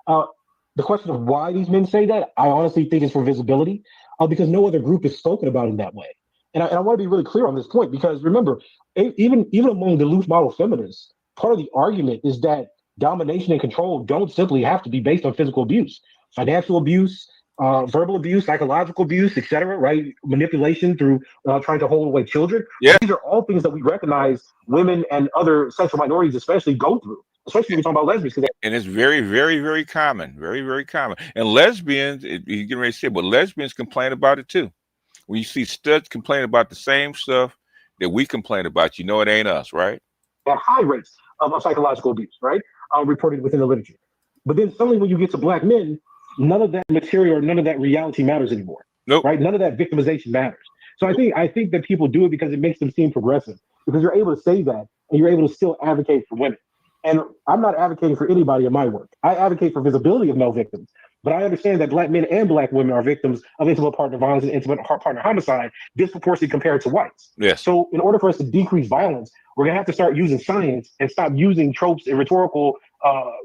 The question of why these men say that, I honestly think is for visibility, because no other group is spoken about in that way. And I want to be really clear on this point, because remember, even among the loose model feminists, part of the argument is that domination and control don't simply have to be based on physical abuse. Financial abuse, verbal abuse, psychological abuse, etc., right? Manipulation through trying to hold away children. Yeah. These are all things that we recognize women and other sexual minorities especially go through, especially when we're talking about lesbians. And it's very, very, very common. Very, very common. And lesbians, you get ready to say, but lesbians complain about it too. When you see studs complain about the same stuff that we complain about, you know it ain't us, right? At high rates of psychological abuse, right? Reported within the literature. But then suddenly when you get to Black men, none of that material or none of that reality matters anymore. Nope. Right? None of that victimization matters. So I think that people do it because it makes them seem progressive, because you're able to say that and you're able to still advocate for women. And I'm not advocating for anybody in my work. I advocate for visibility of male victims, but I understand that Black men and Black women are victims of intimate partner violence and intimate partner homicide disproportionately compared to whites. Yes. So in order for us to decrease violence, we're gonna have to start using science and stop using tropes and rhetorical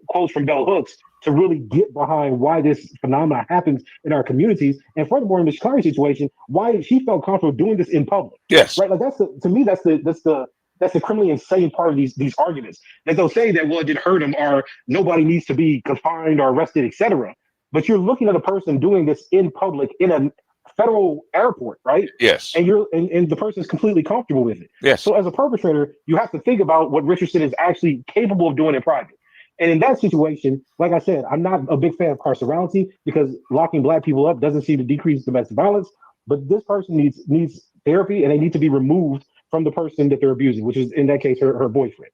quotes from bell hooks to really get behind why this phenomenon happens in our communities. And furthermore, in the Shikari situation, why she felt comfortable doing this in public. Yes. Right. Like that's the criminally insane part of these arguments. That they'll say that, well, it did hurt him, or nobody needs to be confined or arrested, etc. But you're looking at a person doing this in public in a federal airport, right? Yes. And and the person is completely comfortable with it. Yes. So as a perpetrator, you have to think about what Richardson is actually capable of doing in private. And in that situation, like I said, I'm not a big fan of carcerality because locking black people up doesn't seem to decrease domestic violence. But this person needs therapy, and they need to be removed from the person that they're abusing, which is in that case her boyfriend.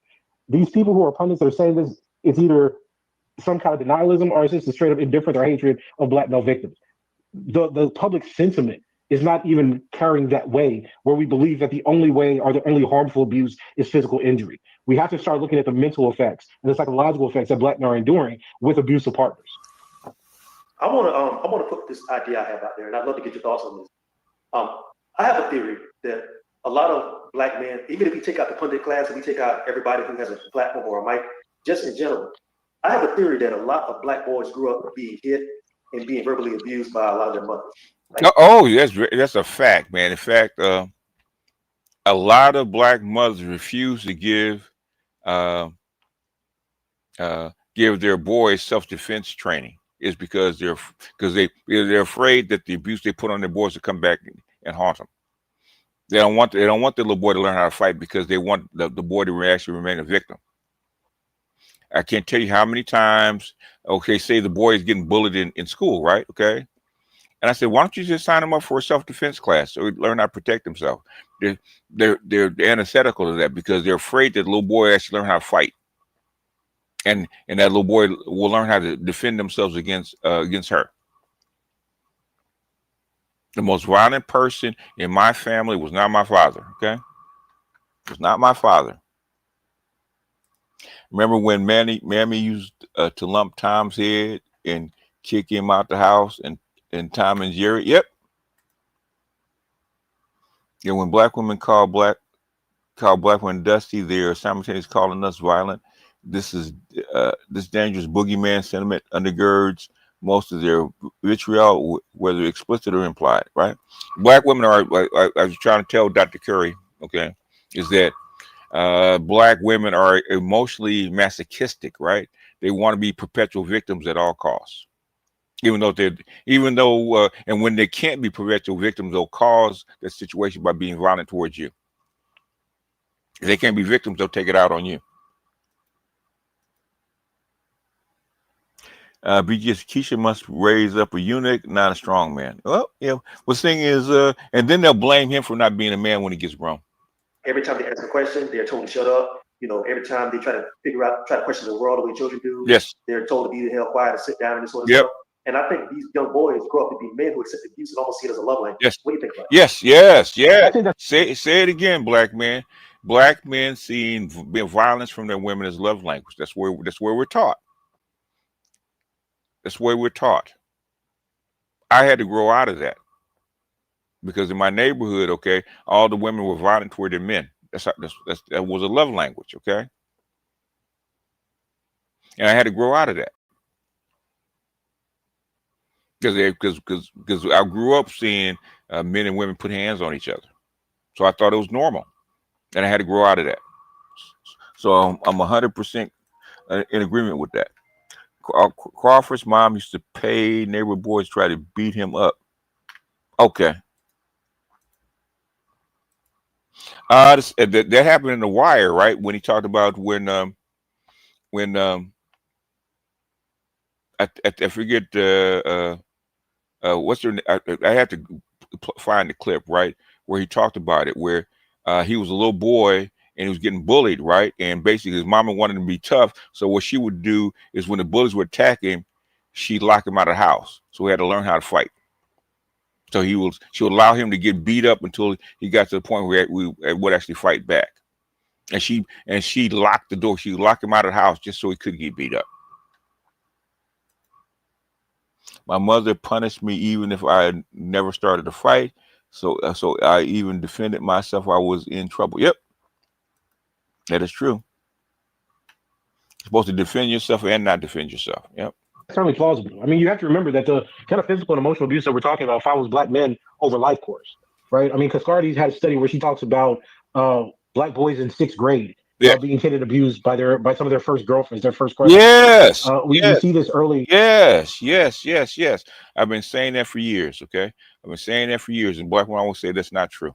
These people who are pundits that are saying this, it's either some kind of denialism or it's just a straight up indifference or hatred of black male victims. The public sentiment is not even carrying that way, where we believe that the only way or the only harmful abuse is physical injury. We have to start looking at the mental effects and the psychological effects that black men are enduring with abusive partners. I want to put this idea I have out there, and I'd love to get your thoughts on this. I have a theory that a lot of black men, even if we take out the pundit class and we take out everybody who has a platform or a mic, just in general, I have a theory that a lot of black boys grew up being hit and being verbally abused by a lot of their mothers. Like, Oh, that's a fact, man. In fact, a lot of black mothers refuse to give their boys self-defense training. Is because they're afraid that the abuse they put on their boys will come back and haunt them. They don't want the little boy to learn how to fight because they want the boy to actually remain a victim. I can't tell you how many times, okay, say the boy is getting bullied in school, right? Okay. And I said, why don't you just sign him up for a self-defense class so he learn how to protect himself? They're antithetical to that because they're afraid that the little boy actually learn how to fight. And that little boy will learn how to defend themselves against her. The most violent person in my family was not my father, okay? It was not my father. Remember when Mammy used to lump Tom's head and kick him out the house and Tom and Jerry? Yep. And when black women call black women dusty, they're simultaneously calling us violent. This dangerous boogeyman sentiment undergirds most of their vitriol, whether explicit or implied, right? Black women are, I was trying to tell Dr. Curry, okay, is that black women are emotionally masochistic, right? They want to be perpetual victims at all costs. And when they can't be perpetual victims, they'll cause the situation by being violent towards you. If they can't be victims, they'll take it out on you. BGS Keisha must raise up a eunuch, not a strong man. Well, yeah. What's the thing is, and then they'll blame him for not being a man when he gets grown. Every time they ask a question, they're told to shut up. You know, every time they try to question the world the way children do. Yes. They're told to be the hell quiet and sit down and this sort of Yep. stuff. And I think these young boys grow up to be men who accept abuse and almost see it as a love language. Yes. What do you think about Yes. I think that's Say it again, black men. Black men seeing violence from their women as love language. That's where we're taught. That's where we're taught. I had to grow out of that because in my neighborhood, okay, all the women were violent toward their men. That was a love language, okay? And I had to grow out of that because I grew up seeing men and women put hands on each other, so I thought it was normal, and I had to grow out of that. So I'm 100% in agreement with that. Crawford's mom used to pay neighbor boys to try to beat him up. Okay. That happened in The Wire, right? When he talked about when I forget what's her name? I have to find the clip, right, where he talked about it, where he was a little boy and he was getting bullied, right? And basically his mama wanted him to be tough. So what she would do is when the bullies would attack him, she'd lock him out of the house. So he had to learn how to fight. So she would allow him to get beat up until he got to the point where we would actually fight back. And she locked the door. She would lock him out of the house just so he couldn't get beat up. My mother punished me even if I had never started a fight. So I even defended myself while I was in trouble. Yep. That is true. You're supposed to defend yourself and not defend yourself. Yep. certainly plausible. I mean, you have to remember that the kind of physical and emotional abuse that we're talking about follows black men over life course, right? I mean, Cascardi's had a study where she talks about black boys in 6th grade Yeah. being hit and abused by some of their first girlfriends, their first crushes. Yes. We Yes. see this early. Yes. Yes. Yes. Yes. I've been saying that for years. Okay. I've been saying that for years, and black women always say that's not true.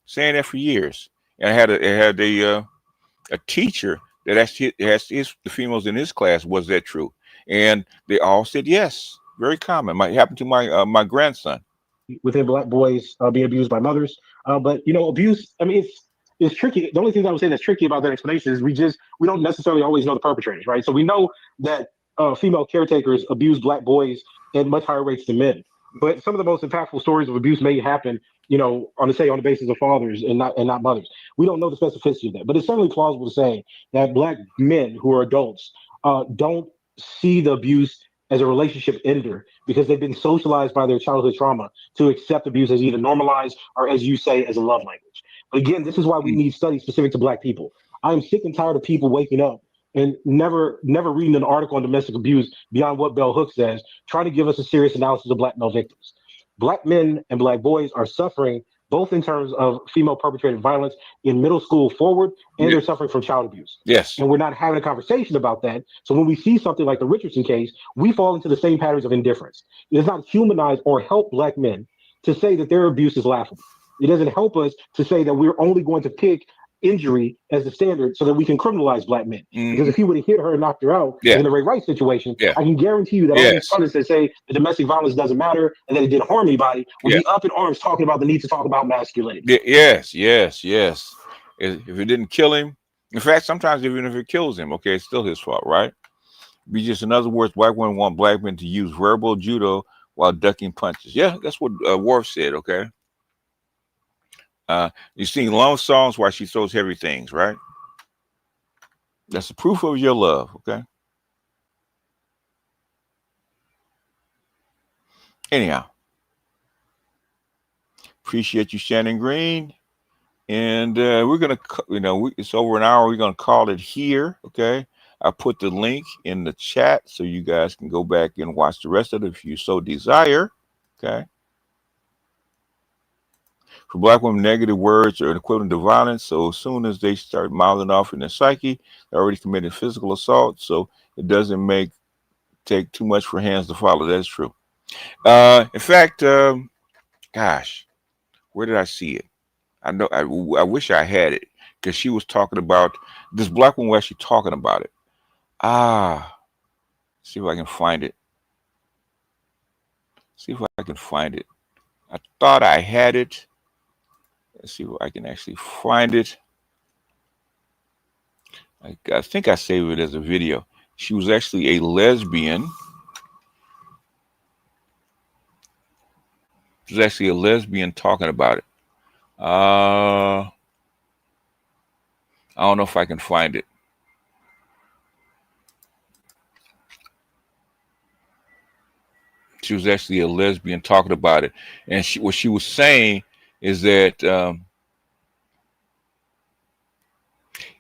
Saying that for years, and I had a teacher that asked the females in his class, was that true? And they all said yes. Very common. Might happen to my grandson. Within black boys being abused by mothers. But abuse. I mean, it's tricky. The only thing I would say that's tricky about that explanation is we don't necessarily always know the perpetrators, right? So we know that female caretakers abuse black boys at much higher rates than men. But some of the most impactful stories of abuse may happen, on the basis of fathers and not mothers. We don't know the specificity of that, but it's certainly plausible to say that black men who are adults don't see the abuse as a relationship ender because they've been socialized by their childhood trauma to accept abuse as either normalized or, as you say, as a love language. But again, this is why we need studies specific to black people. I am sick and tired of people waking up and never reading an article on domestic abuse beyond what Bell Hooks says, trying to give us a serious analysis of black male victims. Black men and black boys are suffering both in terms of female perpetrated violence in middle school forward, and Yeah. they're suffering from child abuse. Yes. And we're not having a conversation about that. So when we see something like the Richardson case, we fall into the same patterns of indifference. It does not humanize or help black men to say that their abuse is laughable. It doesn't help us to say that we're only going to pick injury as the standard so that we can criminalize black men. Because Hmm. if he would have hit her and knocked her out, Yeah. like in the Ray Rice situation, Yeah. I can guarantee you that all these Yes. pundits that say the domestic violence doesn't matter and that it didn't harm anybody would Yeah. be up in arms talking about the need to talk about masculinity. Yes. Yes. Yes. If it didn't kill him, in fact, sometimes even if it kills him, okay, it's still his fault, right? Be just in other words, black women want black men to use verbal judo while ducking punches. Yeah, that's what Worf said. Okay. You sing long songs while she throws heavy things, right? That's the proof of your love. Okay. Anyhow, appreciate you, Shannon Green. And we're gonna, it's over an hour. We're gonna call it here. Okay. I put the link in the chat so you guys can go back and watch the rest of it if you so desire. Okay. For black women, negative words are equivalent to violence. So as soon as they start mouthing off in their psyche, they're already committed physical assault. So it doesn't take too much for hands to follow. That's true. In fact, gosh, where did I see it? I know I wish I had it because she was talking about this black woman was actually talking about it. See if I can find it. See if I can find it. I thought I had it. Let's see if I can actually find it. I think I saved it as a video. She was actually a lesbian. She was actually a lesbian talking about it. I don't know if I can find it. She was actually a lesbian talking about it, and what she was saying is that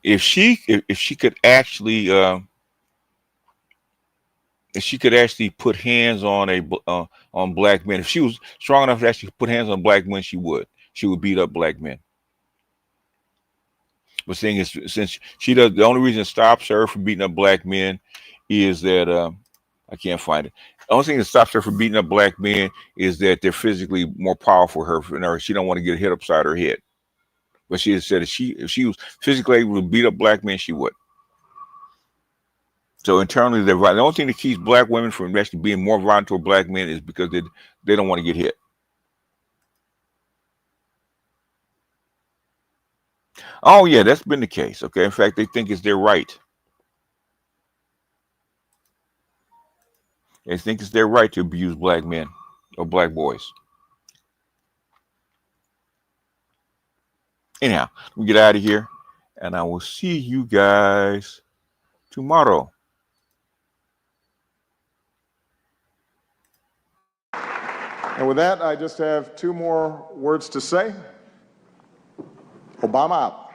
if she could actually if she could actually put hands on black men, if she was strong enough to actually put hands on black men, she would beat up black men. But thing is, since she does, the only reason it stops her from beating up black men is that I can't find it. The only thing that stops her from beating up black men is that they're physically more powerful than her. She don't want to get hit upside her head. But she has said if she was physically able to beat up black men, she would. So internally, they're violent. The only thing that keeps black women from actually being more violent toward black men is because they don't want to get hit. Oh yeah, that's been the case. Okay, in fact, they think it's their right. They think it's their right to abuse black men or black boys. Anyhow, we get out of here, and I will see you guys tomorrow. And with that, I just have two more words to say. Obama out.